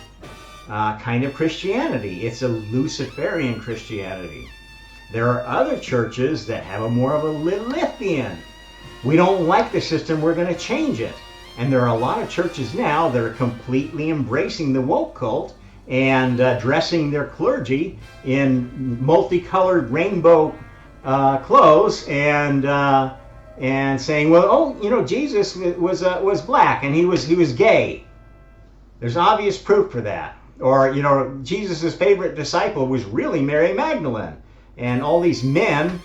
kind of Christianity. It's a Luciferian Christianity. There are other churches that have a more of a Lilithian. We don't like the system, we're going to change it. And there are a lot of churches now that are completely embracing the woke cult and dressing their clergy in multicolored rainbow clothes and saying, well, Jesus was black and he was gay. There's obvious proof for that. Or, Jesus' favorite disciple was really Mary Magdalene. And all these men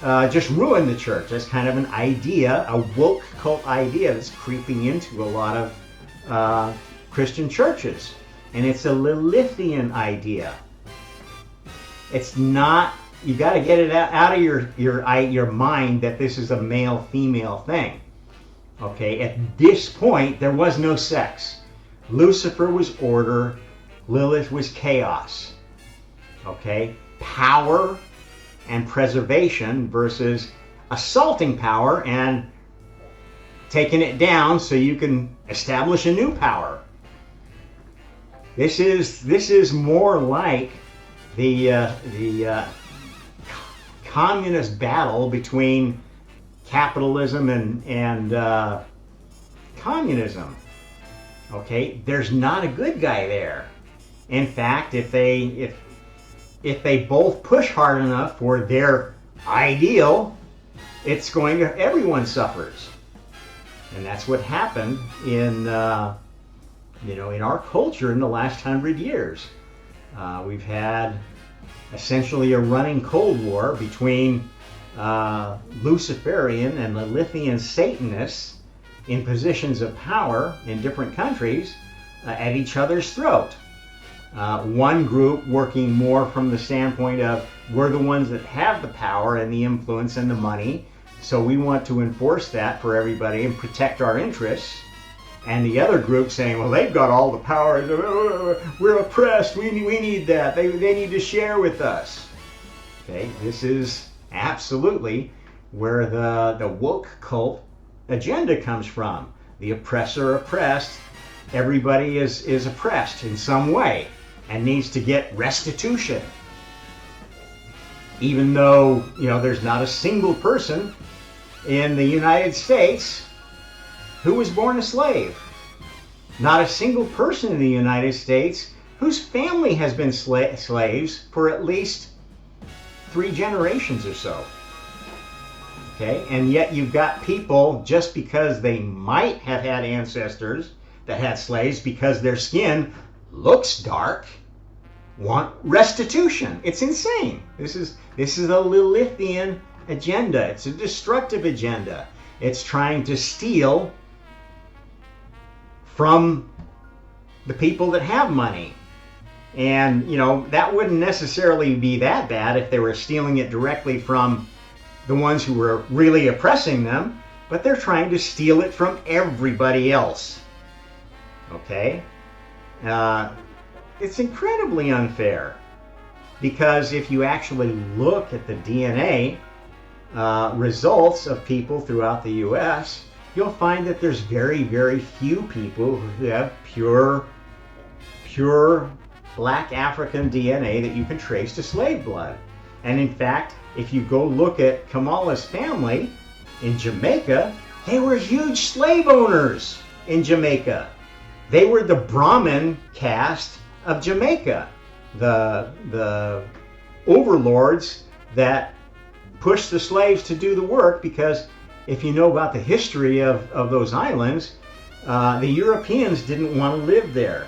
just ruined the church. That's kind of an idea, a woke cult idea that's creeping into a lot of Christian churches. And it's a Lilithian idea. It's not, you got to get it out of your mind that this is a male-female thing. Okay, at this point, there was no sex. Lucifer was order, Lilith was chaos. Okay, power and preservation versus assaulting power and taking it down so you can establish a new power. This is more like the communist battle between capitalism and communism. Okay, there's not a good guy there. In fact, if they both push hard enough for their ideal, it's going to, everyone suffers. And that's what happened in in our culture in the last 100 years. We've had essentially a running Cold War between Luciferian and Lilithian Satanists in positions of power in different countries at each other's throat. One group working more from the standpoint of, we're the ones that have the power and the influence and the money, so we want to enforce that for everybody and protect our interests. And the other group saying, well, they've got all the power, we're oppressed, we need that, they need to share with us. Okay, this is absolutely where the woke cult agenda comes from. The oppressor oppressed, everybody is oppressed in some way and needs to get restitution. Even though, there's not a single person in the United States who was born a slave. Not a single person in the United States whose family has been slaves for at least 3 generations or so. Okay, and yet you've got people, just because they might have had ancestors that had slaves, because their skin looks dark, want restitution. It's insane. This is a Lilithian agenda. It's a destructive agenda. It's trying to steal from the people that have money And, that wouldn't necessarily be that bad if they were stealing it directly from the ones who were really oppressing them, but they're trying to steal it from everybody else. Okay? It's incredibly unfair, because if you actually look at the DNA results of people throughout the U.S., you'll find that there's very, very few people who have pure black African DNA that you can trace to slave blood. And in fact, if you go look at Kamala's family in Jamaica, they were huge slave owners in Jamaica. They were the Brahmin caste of Jamaica, the overlords that pushed the slaves to do the work, because if you know about the history of those islands, the Europeans didn't want to live there.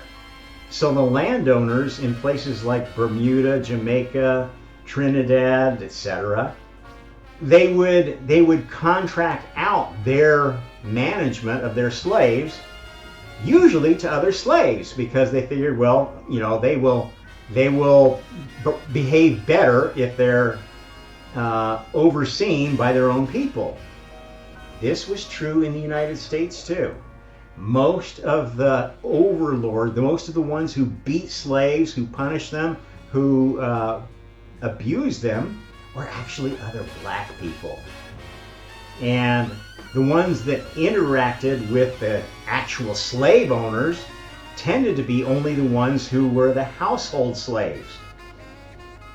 So the landowners in places like Bermuda, Jamaica, Trinidad, etc., they would contract out their management of their slaves, usually to other slaves, because they figured, well, they will behave better if they're overseen by their own people. This was true in the United States too. Most of the overlords, most of the ones who beat slaves, who punished them, who abused them, were actually other black people. And the ones that interacted with the actual slave owners tended to be only the ones who were the household slaves.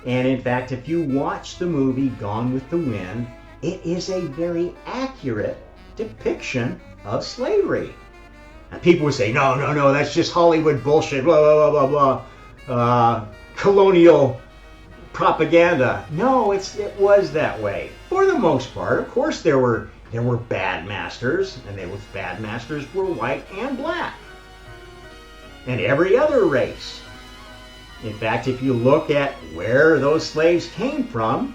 And in fact, if you watch the movie Gone with the Wind, it is a very accurate depiction of slavery. And people would say, no, that's just Hollywood bullshit, blah, blah, blah, blah, blah, colonial propaganda. No, it was that way. For the most part, of course, there were bad masters, and those bad masters were white and black, and every other race. In fact, if you look at where those slaves came from,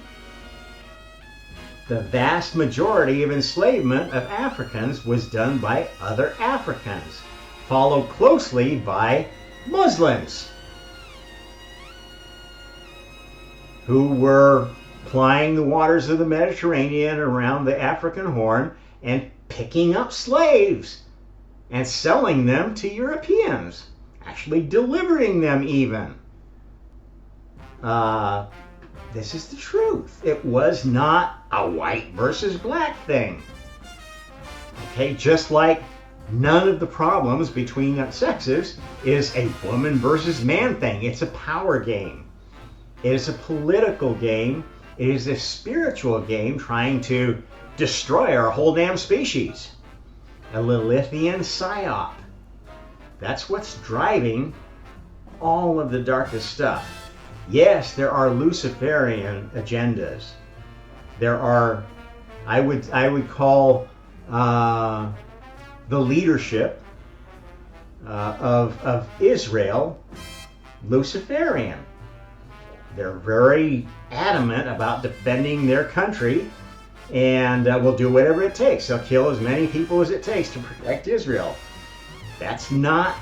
the vast majority of enslavement of Africans was done by other Africans, followed closely by Muslims, who were plying the waters of the Mediterranean around the African Horn and picking up slaves and selling them to Europeans, actually delivering them even. This is the truth. It was not a white versus black thing. Okay, just like none of the problems between the sexes is a woman versus man thing. It's a power game. It is a political game. It is a spiritual game trying to destroy our whole damn species. A Lilithian psyop. That's what's driving all of the darkest stuff. Yes, there are Luciferian agendas. There are, I would call the leadership of Israel Luciferian. They're very adamant about defending their country, and will do whatever it takes. They'll kill as many people as it takes to protect Israel. That's not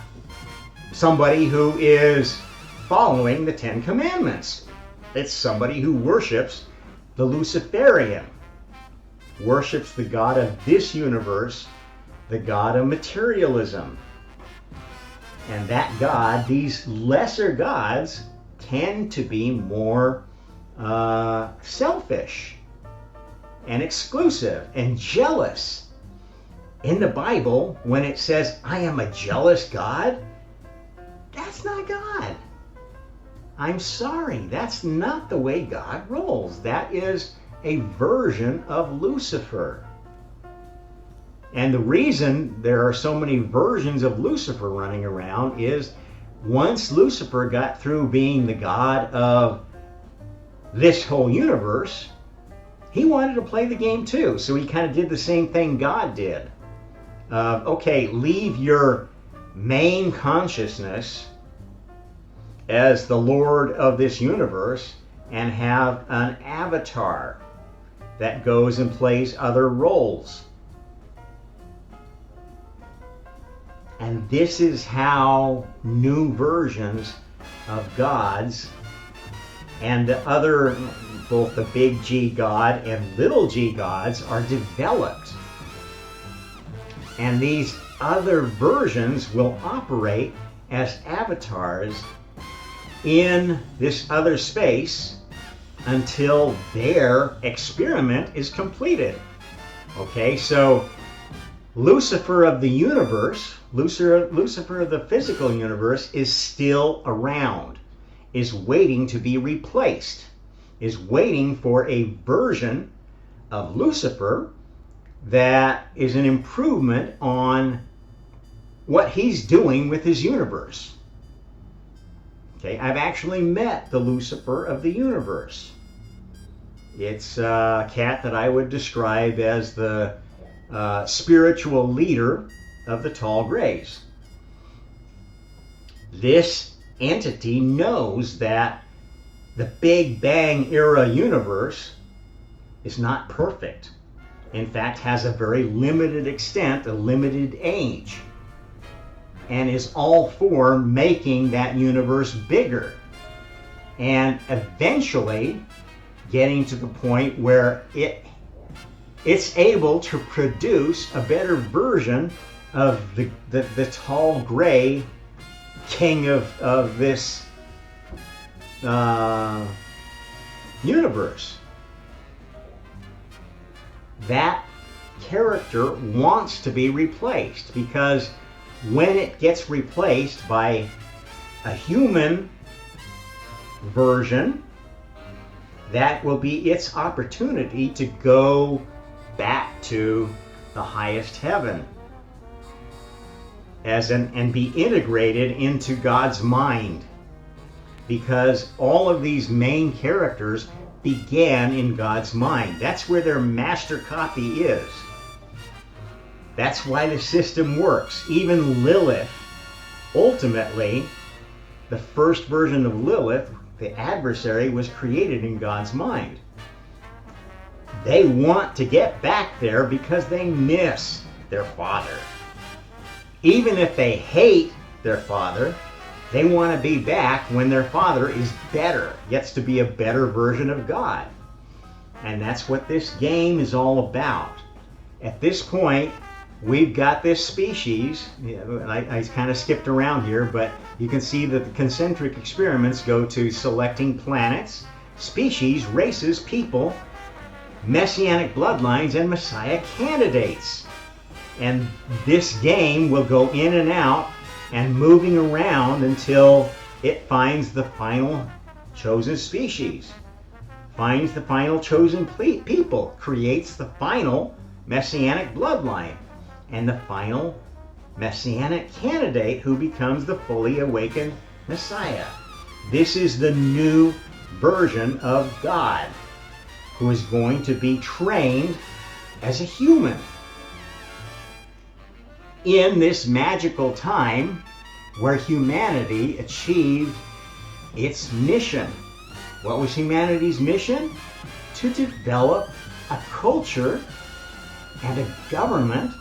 somebody who is following the Ten Commandments. It's somebody who worships the Luciferian, worships the God of this universe, the God of materialism. And that God, these lesser gods, tend to be more selfish and exclusive and jealous. In the Bible, when it says, I am a jealous God, that's not God. I'm sorry, that's not the way God rolls. That is a version of Lucifer. And the reason there are so many versions of Lucifer running around is once Lucifer got through being the god of this whole universe, he wanted to play the game too. So he kind of did the same thing God did. Okay, leave your main consciousness as the Lord of this universe and have an avatar that goes and plays other roles. And this is how new versions of gods, and the other, both the big G god and little g gods, are developed. And these other versions will operate as avatars in this other space until their experiment is completed. Okay, so Lucifer of the universe, Lucifer of the physical universe, is still around, is waiting to be replaced, is waiting for a version of Lucifer that is an improvement on what he's doing with his universe. Okay, I've actually met the Lucifer of the universe. It's a cat that I would describe as the spiritual leader of the Tall Grays. This entity knows that the Big Bang era universe is not perfect. In fact, has a very limited extent, a limited age, and is all for making that universe bigger and eventually getting to the point where it's able to produce a better version of the Tall Gray king of this universe. That character wants to be replaced, because when it gets replaced by a human version, that will be its opportunity to go back to the highest heaven and be integrated into God's mind, because all of these main characters began in God's mind. That's where their master copy is. That's why the system works. Even Lilith, ultimately, the first version of Lilith, the adversary, was created in God's mind. They want to get back there because they miss their father. Even if they hate their father, they want to be back when their father is better, gets to be a better version of God. And that's what this game is all about. At this point, we've got this species. I kind of skipped around here, but you can see that the concentric experiments go to selecting planets, species, races, people, messianic bloodlines, and Messiah candidates. And this game will go in and out and moving around until it finds the final chosen species, finds the final chosen people, creates the final messianic bloodline, and the final messianic candidate who becomes the fully awakened Messiah. This is the new version of God, who is going to be trained as a human in this magical time where humanity achieved its mission. What was humanity's mission? To develop a culture and a government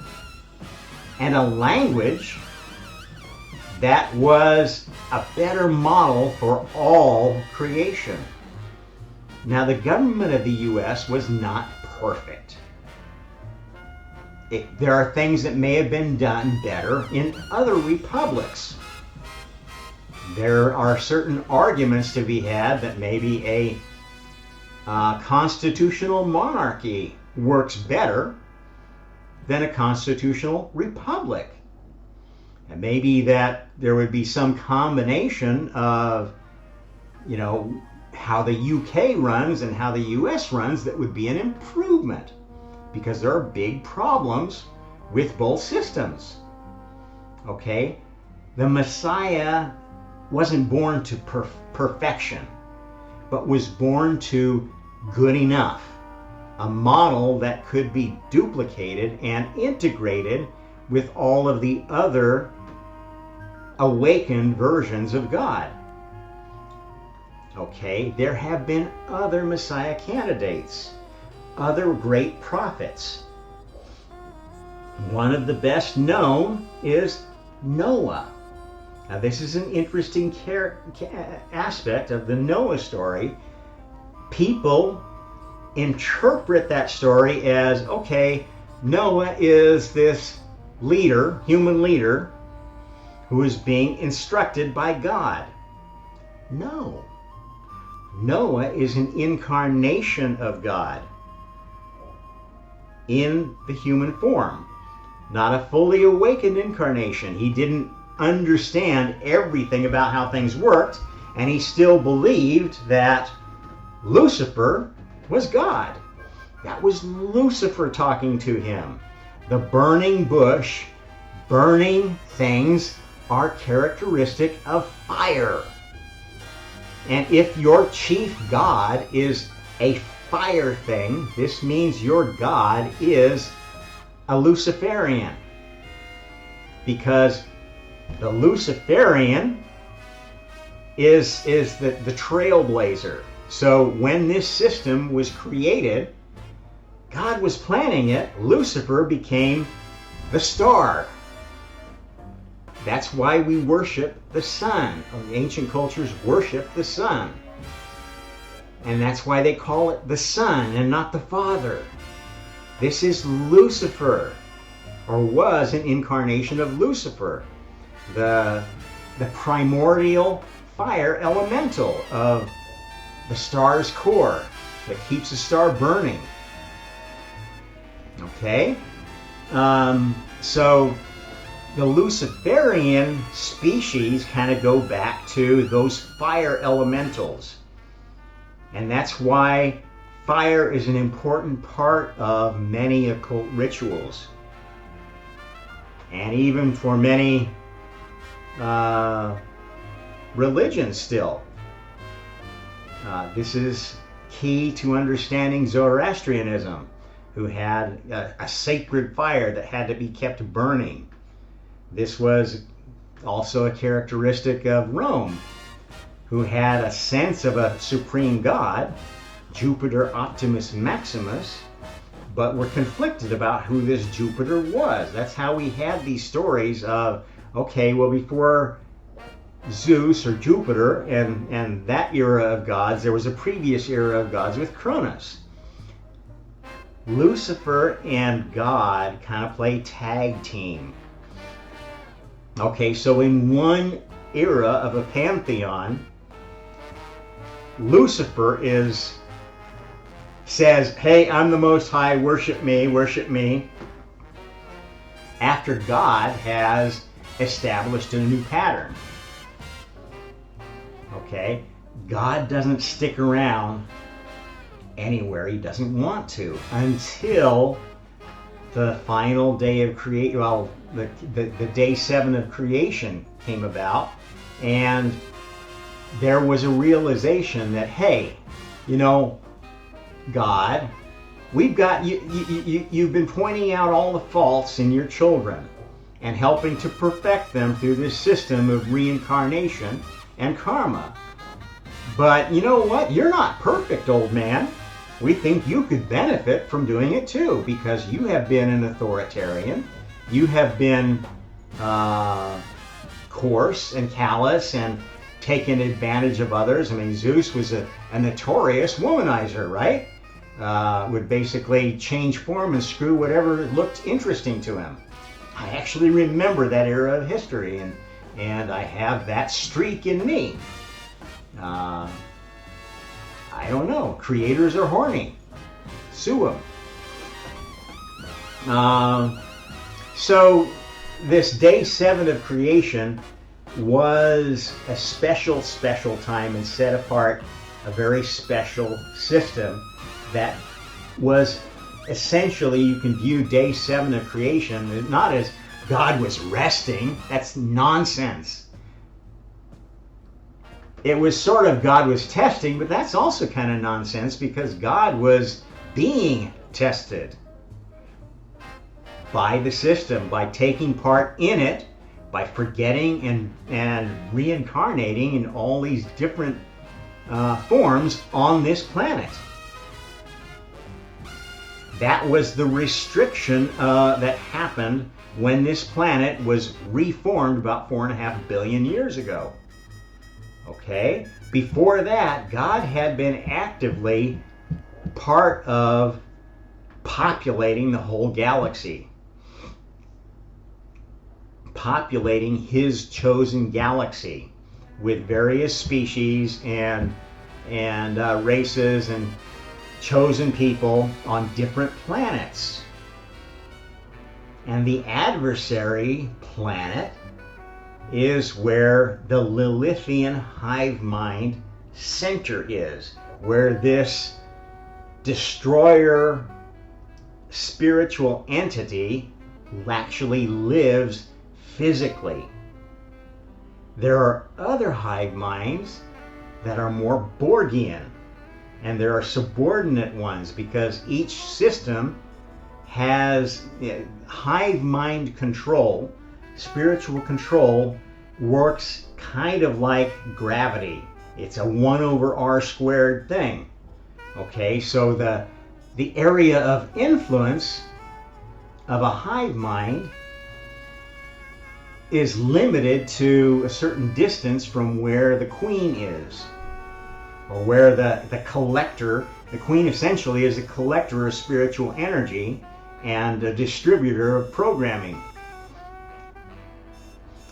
and a language that was a better model for all creation. Now, the government of the U.S. was not perfect. There are things that may have been done better in other republics. There are certain arguments to be had that maybe a constitutional monarchy works better than a constitutional republic. And maybe that there would be some combination of, how the UK runs and how the US runs that would be an improvement, because there are big problems with both systems. Okay? The Messiah wasn't born to perfection, but was born to good enough, a model that could be duplicated and integrated with all of the other awakened versions of God. Okay, there have been other Messiah candidates, other great prophets. One of the best known is Noah. Now, this is an interesting aspect of the Noah story. People interpret that story as, okay, Noah is this leader, human leader, who is being instructed by God. No. Noah is an incarnation of God in the human form, not a fully awakened incarnation. He didn't understand everything about how things worked, and he still believed that Lucifer was God. That was Lucifer talking to him. The burning bush, burning things are characteristic of fire. And if your chief god is a fire thing, this means your god is a Luciferian. Because the Luciferian is the trailblazer. So when this system was created, God was planning it. Lucifer became the star. That's why we worship the sun. Ancient cultures worship the sun. And that's why they call it the Son and not the Father. This is Lucifer, or was an incarnation of Lucifer, the primordial fire elemental of the star's core that keeps the star burning. Okay? So the Luciferian species kind of go back to those fire elementals. And that's why fire is an important part of many occult rituals. And even for many religions still. This is key to understanding Zoroastrianism, who had a sacred fire that had to be kept burning. This was also a characteristic of Rome, who had a sense of a supreme god, Jupiter Optimus Maximus, but were conflicted about who this Jupiter was. That's how we had these stories of, okay, well, before Zeus or Jupiter and that era of gods, there was a previous era of gods with Cronus. Lucifer and God kind of play tag team. Okay, so in one era of a pantheon, Lucifer says, hey, I'm the Most High, worship me, worship me. After God has established a new pattern. Okay, God doesn't stick around anywhere he doesn't want to until the final day of creation. Well, the day 7 of creation came about, and there was a realization that, hey, you know, God, we've got you've been pointing out all the faults in your children and helping to perfect them through this system of reincarnation and karma. But you know what? You're not perfect, old man. We think you could benefit from doing it too, because you have been an authoritarian. You have been coarse and callous and taken advantage of others. I mean, Zeus was a notorious womanizer, right? Would basically change form and screw whatever looked interesting to him. I actually remember that era of history, and I have that streak in me. I don't know. Creators are horny. Sue them. So this day 7 of creation was a special time and set apart a very special system that was essentially, you can view day 7 of creation not as God was resting. That's nonsense. It was sort of God was testing, but that's also kind of nonsense, because God was being tested by the system, by taking part in it, by forgetting and reincarnating in all these different forms on this planet. That was the restriction that happened when this planet was reformed about 4.5 billion years ago. Okay? Before that, God had been actively part of populating the whole galaxy. Populating his chosen galaxy with various species and races and chosen people on different planets. And the adversary planet is where the Lilithian hive mind center is, where this destroyer spiritual entity actually lives physically. There are other hive minds that are more Borgian, and there are subordinate ones because each system has hive mind control. Spiritual control works kind of like gravity. It's a 1/r² thing. Okay, so the area of influence of a hive mind is limited to a certain distance from where the queen is, or where the collector, the queen essentially is a collector of spiritual energy and a distributor of programming.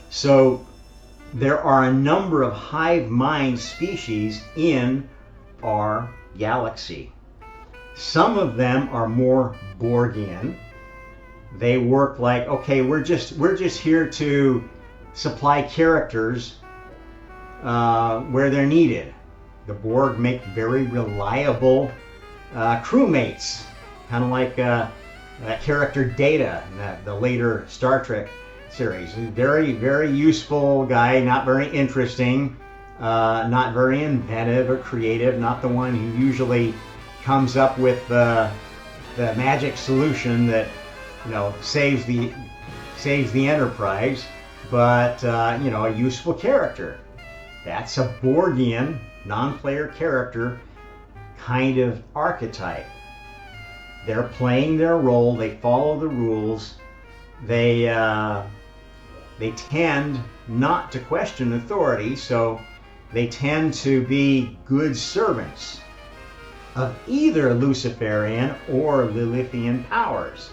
So there are a number of hive mind species in our galaxy. Some of them are more Borgian. They work like, okay, we're just here to supply characters where they're needed. The Borg make very reliable crewmates, kind of like that character Data in the later Star Trek series. Very, very useful guy, not very interesting, not very inventive or creative, not the one who usually comes up with the magic solution that saves the Enterprise, but a useful character. That's a Borgian non-player character kind of archetype. They're playing their role. They follow the rules. They tend not to question authority, so they tend to be good servants of either Luciferian or Lilithian powers.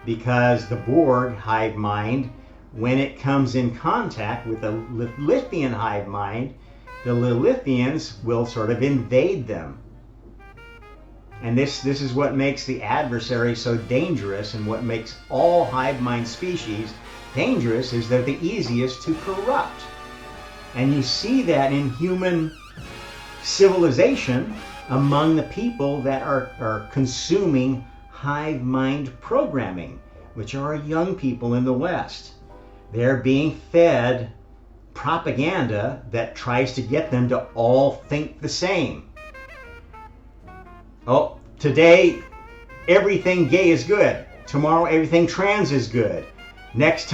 Because the Borg hive mind, when it comes in contact with a Lilithian hive mind, the Lilithians will sort of invade them. And this is what makes the adversary so dangerous, and what makes all hive mind species dangerous is they're the easiest to corrupt. And you see that in human civilization among the people that are consuming hive mind programming, which are young people in the West. They're being fed propaganda that tries to get them to all think the same. Oh, today everything gay is good. Tomorrow everything trans is good. Next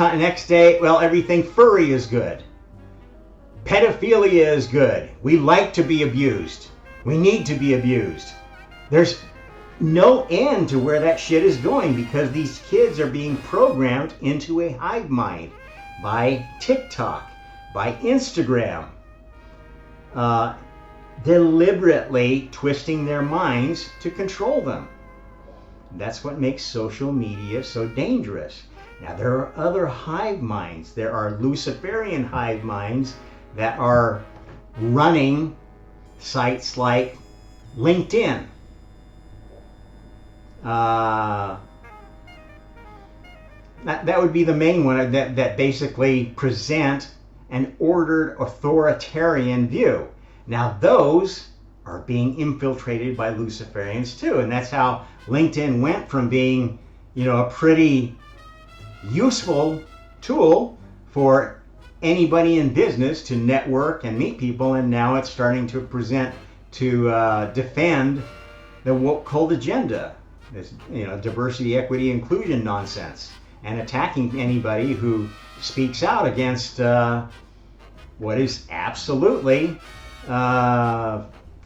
day, well, everything furry is good. Pedophilia is good. We like to be abused. We need to be abused. There's no end to where that shit is going, because these kids are being programmed into a hive mind by TikTok, by Instagram, deliberately twisting their minds to control them. That's what makes social media so dangerous. Now, there are other hive minds. There are Luciferian hive minds that are running sites like LinkedIn. That would be the main one that basically present an ordered authoritarian view. Now those are being infiltrated by Luciferians too, and that's how LinkedIn went from being, a pretty useful tool for anybody in business to network and meet people, and now it's starting to defend the woke cult agenda, this diversity, equity, inclusion nonsense, and attacking anybody who speaks out against what is absolutely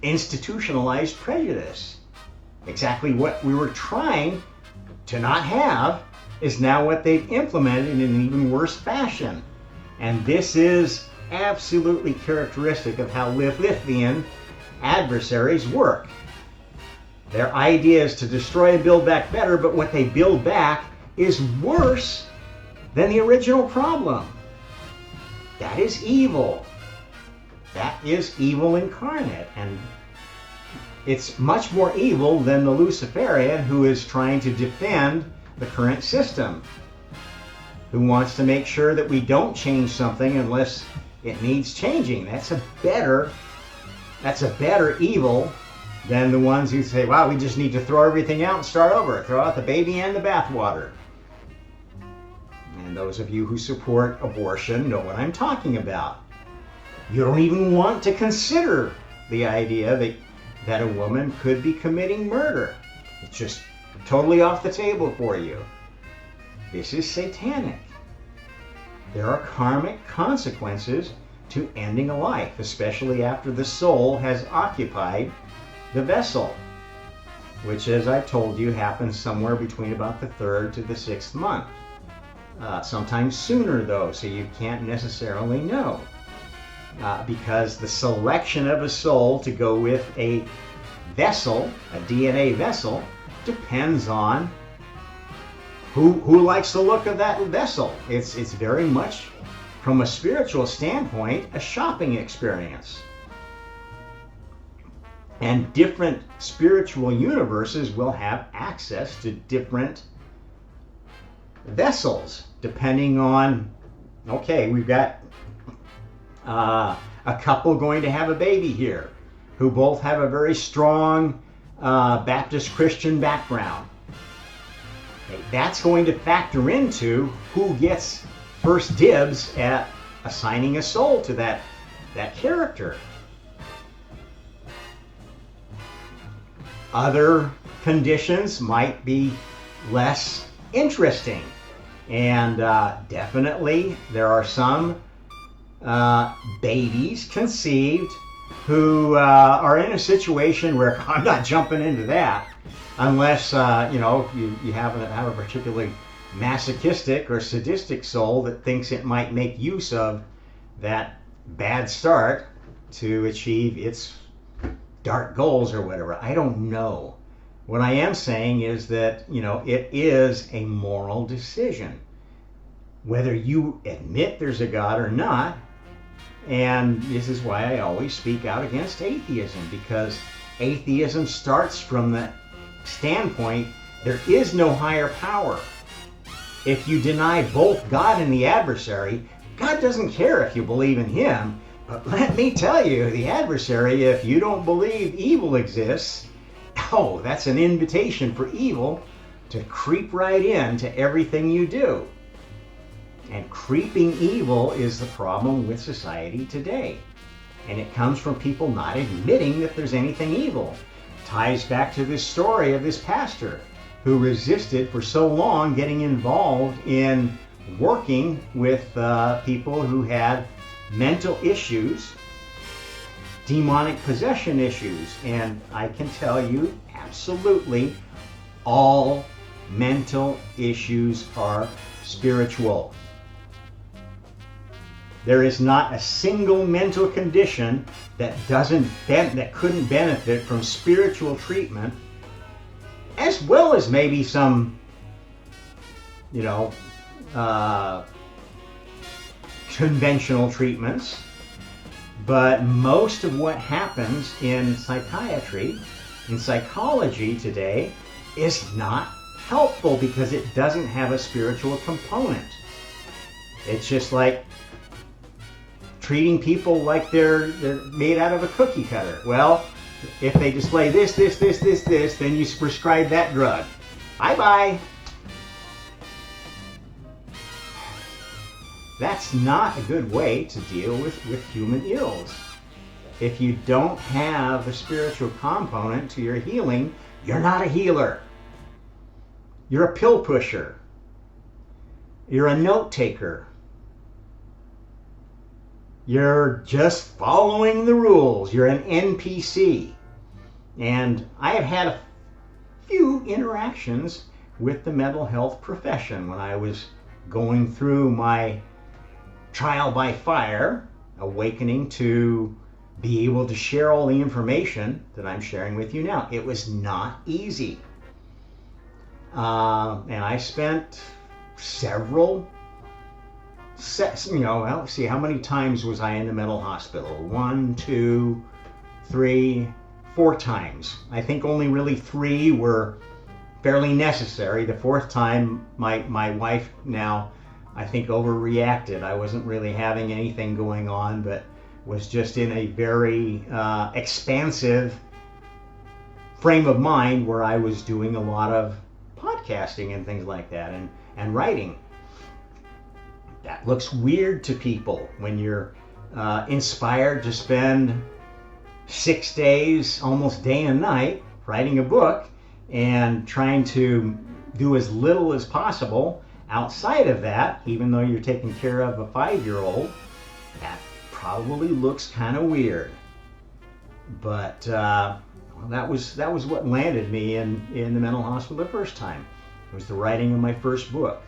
institutionalized prejudice. Exactly what we were trying to not have is now what they've implemented in an even worse fashion. And this is absolutely characteristic of how Lilithian adversaries work. Their idea is to destroy and build back better, but what they build back is worse than the original problem. That is evil. That is evil incarnate. And it's much more evil than the Luciferian who is trying to defend the current system, who wants to make sure that we don't change something unless it needs changing. That's a better evil than the ones who say, wow, we just need to throw everything out and start over. Throw out the baby and the bathwater. And those of you who support abortion know what I'm talking about. You don't even want to consider the idea that a woman could be committing murder. It's just totally off the table for you. This is satanic. There are karmic consequences to ending a life, especially after the soul has occupied the vessel, which, as I've told you, happens somewhere between about the 3rd to the 6th month. Sometimes sooner, though, so you can't necessarily know. Because the selection of a soul to go with a vessel, a DNA vessel, depends on who likes the look of that vessel. It's very much, from a spiritual standpoint, a shopping experience. And different spiritual universes will have access to different vessels, depending on, okay, we've got a couple going to have a baby here who both have a very strong Baptist Christian background. Okay, that's going to factor into who gets first dibs at assigning a soul to that character. Other conditions might be less interesting, and definitely there are some babies conceived who are in a situation where I'm not jumping into that unless you have a particularly masochistic or sadistic soul that thinks it might make use of that bad start to achieve its dark goals or whatever. I don't know. What I am saying is that, it is a moral decision, whether you admit there's a God or not. And this is why I always speak out against atheism, because atheism starts from the standpoint there is no higher power. If you deny both God and the adversary, God doesn't care if you believe in him. But let me tell you, the adversary, if you don't believe evil exists, that's an invitation for evil to creep right into everything you do. And creeping evil is the problem with society today. And it comes from people not admitting that there's anything evil. It ties back to this story of this pastor who resisted for so long getting involved in working with people who had mental issues, demonic possession issues. And I can tell you, absolutely, all mental issues are spiritual. There is not a single mental condition that couldn't benefit from spiritual treatment, as well as maybe some, conventional treatments. But most of what happens in psychiatry, in psychology today, is not helpful because it doesn't have a spiritual component. It's just like treating people like they're made out of a cookie cutter. Well, if they display this, then you prescribe that drug. Bye-bye. That's not a good way to deal with human ills. If you don't have a spiritual component to your healing, you're not a healer. You're a pill pusher. You're a note taker. You're just following the rules. You're an NPC. And I have had few interactions with the mental health profession when I was going through my trial by fire, awakening to be able to share all the information that I'm sharing with you now. It was not easy. And I spent several well, let's see, how many times was I in the mental hospital? 1, 2, 3, 4 times. I think only really 3 were fairly necessary. The 4th time, my wife now, I think, overreacted. I wasn't really having anything going on, but was just in a very expansive frame of mind where I was doing a lot of podcasting and things like that, and writing. That looks weird to people when you're inspired to spend 6 days, almost day and night, writing a book and trying to do as little as possible outside of that, even though you're taking care of a 5-year-old. That probably looks kind of weird. But that was what landed me in the mental hospital the first time. It was the writing of my first book.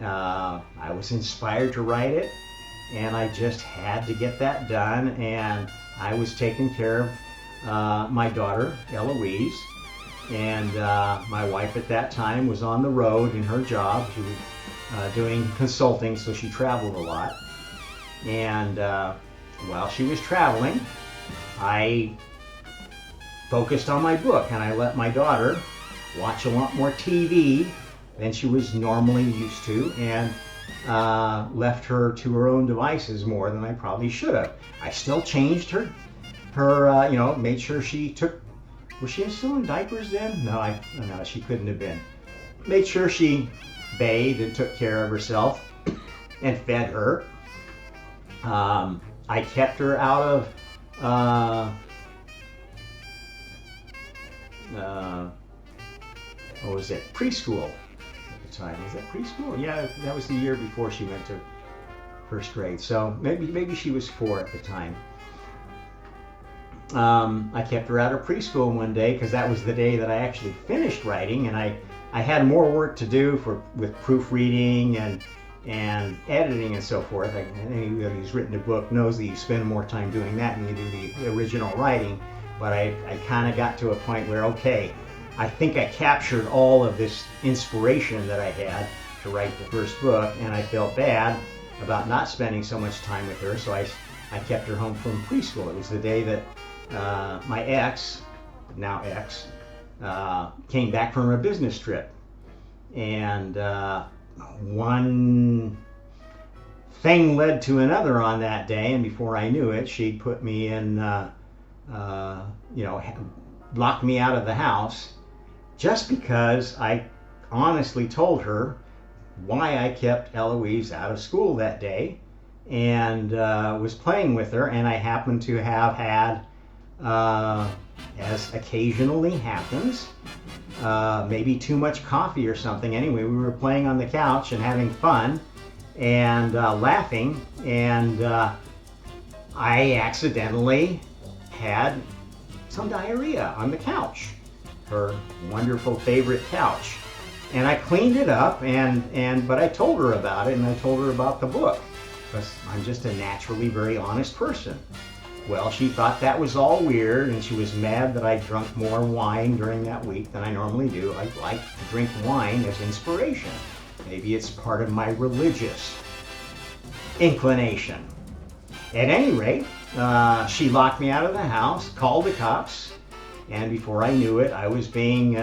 I was inspired to write it, and I just had to get that done. And I was taking care of my daughter, Eloise, and my wife at that time was on the road in her job. She was doing consulting, so she traveled a lot. And while she was traveling, I focused on my book, and I let my daughter watch a lot more TV than she was normally used to, and left her to her own devices more than I probably should have. I still changed her made sure she took, was she still in diapers then? No, she couldn't have been. Made sure she bathed and took care of herself and fed her. I kept her out of what was it, preschool at the time. Was that preschool? Yeah, that was the year before she went to first grade. So maybe she was 4 at the time. I kept her out of preschool one day because that was the day that I actually finished writing, and I had more work to do with proofreading and editing and so forth. Anybody who's written a book knows that you spend more time doing that than you do the original writing. But I kind of got to a point where, okay, I think I captured all of this inspiration that I had to write the first book, and I felt bad about not spending so much time with her, so I kept her home from preschool. It was the day that my ex, now ex, came back from a business trip. And one thing led to another on that day, and before I knew it, she put me in, locked me out of the house just because I honestly told her why I kept Eloise out of school that day, and was playing with her, and I happened to have had, as occasionally happens, maybe too much coffee or something. Anyway, we were playing on the couch and having fun and laughing, and I accidentally had some diarrhea on the couch, her wonderful favorite couch. And I cleaned it up, but I told her about it, and I told her about the book, because I'm just a naturally very honest person. Well, she thought that was all weird, and she was mad that I drank more wine during that week than I normally do. I like to drink wine as inspiration. Maybe it's part of my religious inclination. At any rate, she locked me out of the house, called the cops, and before I knew it, I was being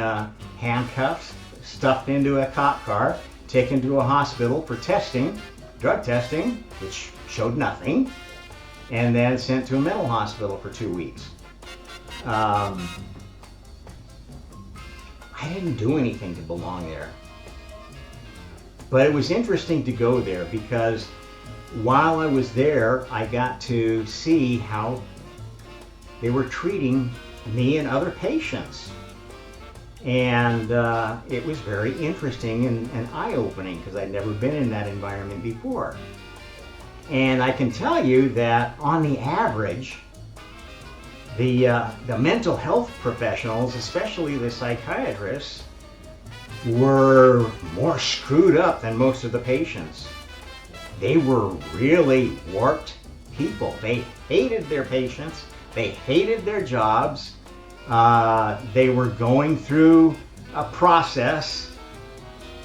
handcuffed, stuffed into a cop car, taken to a hospital for testing, drug testing, which showed nothing, and then sent to a mental hospital for 2 weeks. I didn't do anything to belong there. But it was interesting to go there because while I was there, I got to see how they were treating me and other patients. And it was very interesting and eye-opening because I'd never been in that environment before. And I can tell you that on the average, the mental health professionals, especially the psychiatrists, were more screwed up than most of the patients. They were really warped people. They hated their patients. They hated their jobs. They were going through a process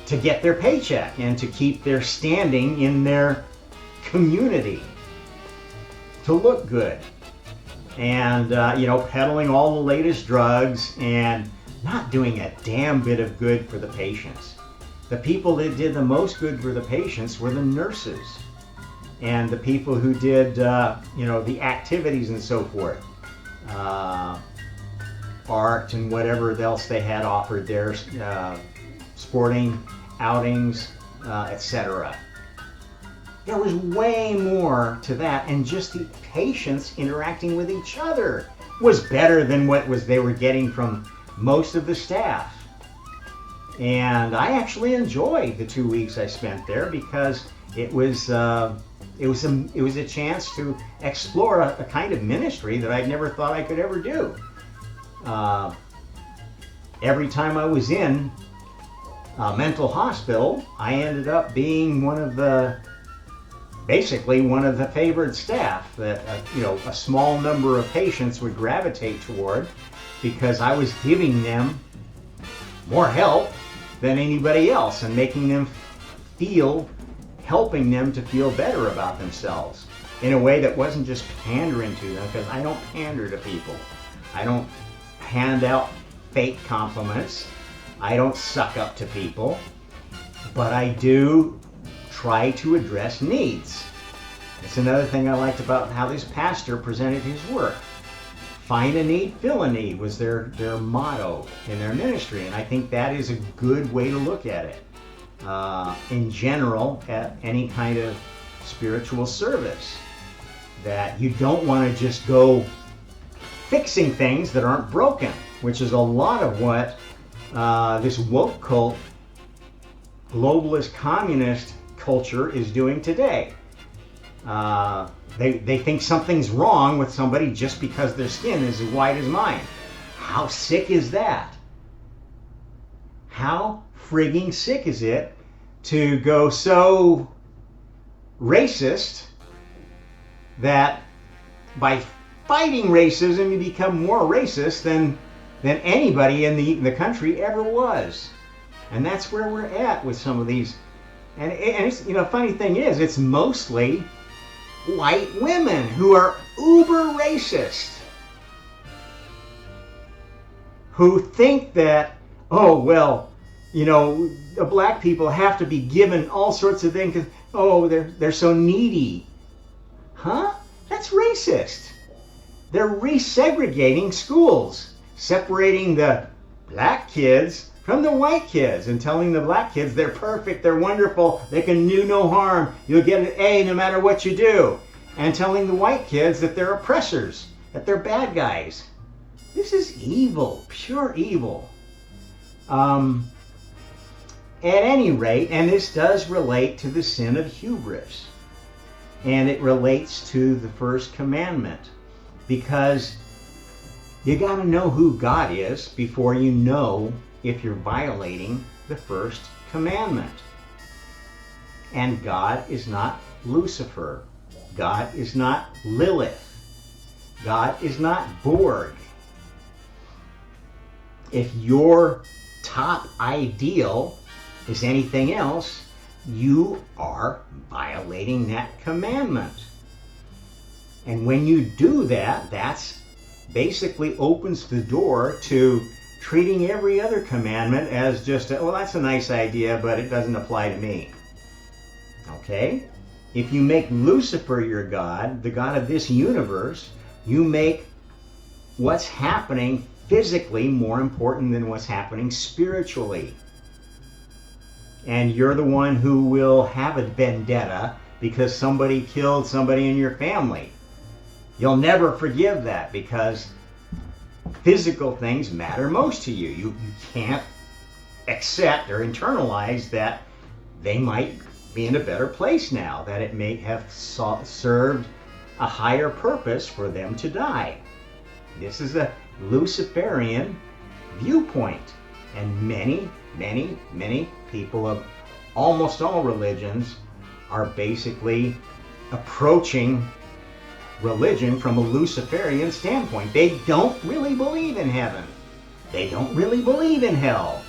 to get their paycheck and to keep their standing in their community, to look good. And, peddling all the latest drugs and not doing a damn bit of good for the patients. The people that did the most good for the patients were the nurses and the people who did, the activities and so forth, art and whatever else they had offered there, sporting outings, etc. There was way more to that, and just the patients interacting with each other was better than what they were getting from most of the staff. And I actually enjoyed the 2 weeks I spent there because it was a chance to explore a kind of ministry that I'd never thought I could ever do. Every time I was in a mental hospital, I ended up being one of the favored staff that a small number of patients would gravitate toward, because I was giving them more help than anybody else and helping them to feel better about themselves in a way that wasn't just pandering to them, because I don't pander to people. I don't hand out fake compliments. I don't suck up to people, but I do try to address needs. It's another thing I liked about how this pastor presented his work. Find a need, fill a need was their motto in their ministry, and I think that is a good way to look at it. In general, at any kind of spiritual service, that you don't want to just go fixing things that aren't broken, which is a lot of what this woke cult, globalist communist culture is doing today. They think something's wrong with somebody just because their skin is as white as mine. How sick is that? How frigging sick is it to go so racist that by fighting racism you become more racist than anybody in the country ever was? And that's where we're at with some of these. And it's, funny thing is, it's mostly white women who are uber racist, who think that, the black people have to be given all sorts of things because, they're so needy. Huh? That's racist. They're resegregating schools, separating the black kids from the white kids and telling the black kids they're perfect, they're wonderful, they can do no harm, you'll get an A no matter what you do, and telling the white kids that they're oppressors, that they're bad guys. This is evil, pure evil. At any rate, and this does relate to the sin of hubris, and it relates to the first commandment, because you got to know who God is before you know if you're violating the first commandment. And God is not Lucifer. God is not Lilith. God is not Borg. If your top ideal is anything else, you are violating that commandment. And when you do that, that's basically opens the door to treating every other commandment as just, that's a nice idea, but it doesn't apply to me. Okay? If you make Lucifer your God, the God of this universe, you make what's happening physically more important than what's happening spiritually. And you're the one who will have a vendetta because somebody killed somebody in your family. You'll never forgive that because physical things matter most to you. You can't accept or internalize that they might be in a better place now, that it may have served a higher purpose for them to die. This is a Luciferian viewpoint. And many, many, many people of almost all religions are basically approaching religion from a Luciferian standpoint. They don't really believe in heaven. They don't really believe in hell.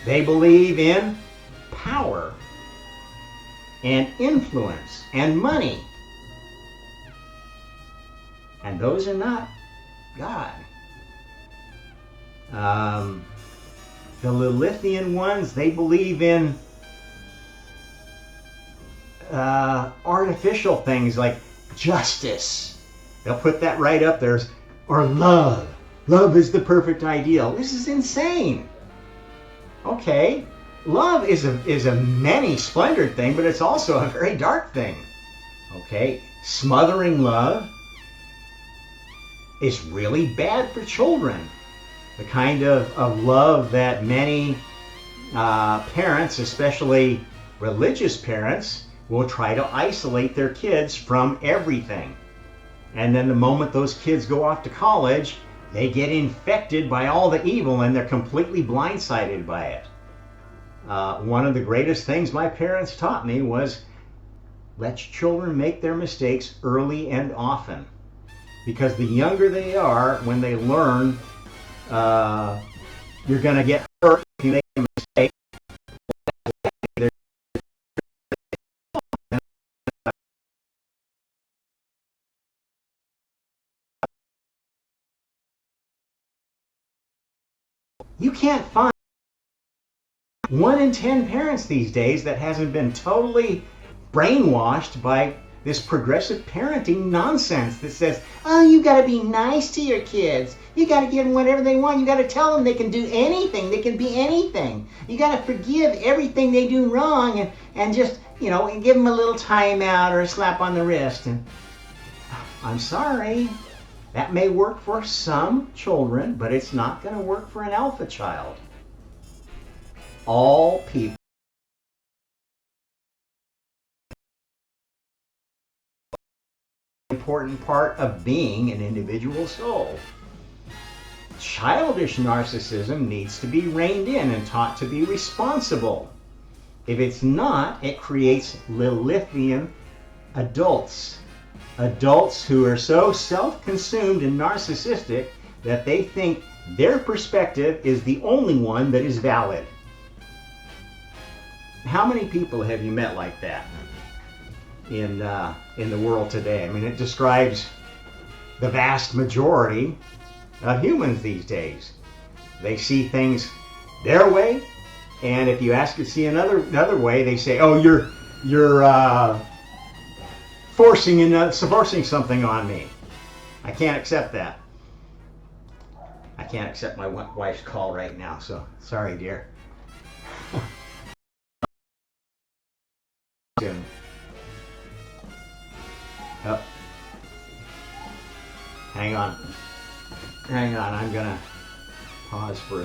They believe in power and influence and money. And those are not God. The Lilithian ones, they believe in artificial things like justice. They'll put that right up there. Or love. Love is the perfect ideal. This is insane. Okay, love is a many splendored thing, but it's also a very dark thing. Okay, smothering love is really bad for children. The kind of love that many parents, especially religious parents, will try to isolate their kids from everything. And then the moment those kids go off to college, they get infected by all the evil and they're completely blindsided by it. One of the greatest things my parents taught me was let children make their mistakes early and often. Because the younger they are, when they learn you're going to get hurt if you make a mistake. You can't find 1 in 10 parents these days that hasn't been totally brainwashed by this progressive parenting nonsense that says, oh, you got to be nice to your kids. You got to give them whatever they want. You got to tell them they can do anything. They can be anything. You got to forgive everything they do wrong and just, and give them a little timeout or a slap on the wrist. And I'm sorry, that may work for some children, but it's not going to work for an alpha child. All people. Important part of being an individual soul. Childish narcissism needs to be reined in and taught to be responsible. If it's not, it creates Lilithian adults. Adults who are so self-consumed and narcissistic that they think their perspective is the only one that is valid. How many people have you met like that in the world today? I mean, it describes the vast majority of humans these days. They see things their way, and if you ask to see another way, they say, "Oh, you're forcing something on me." I can't accept that. I can't accept my wife's call right now, so sorry, dear. Oh. Hang on. I'm gonna pause for a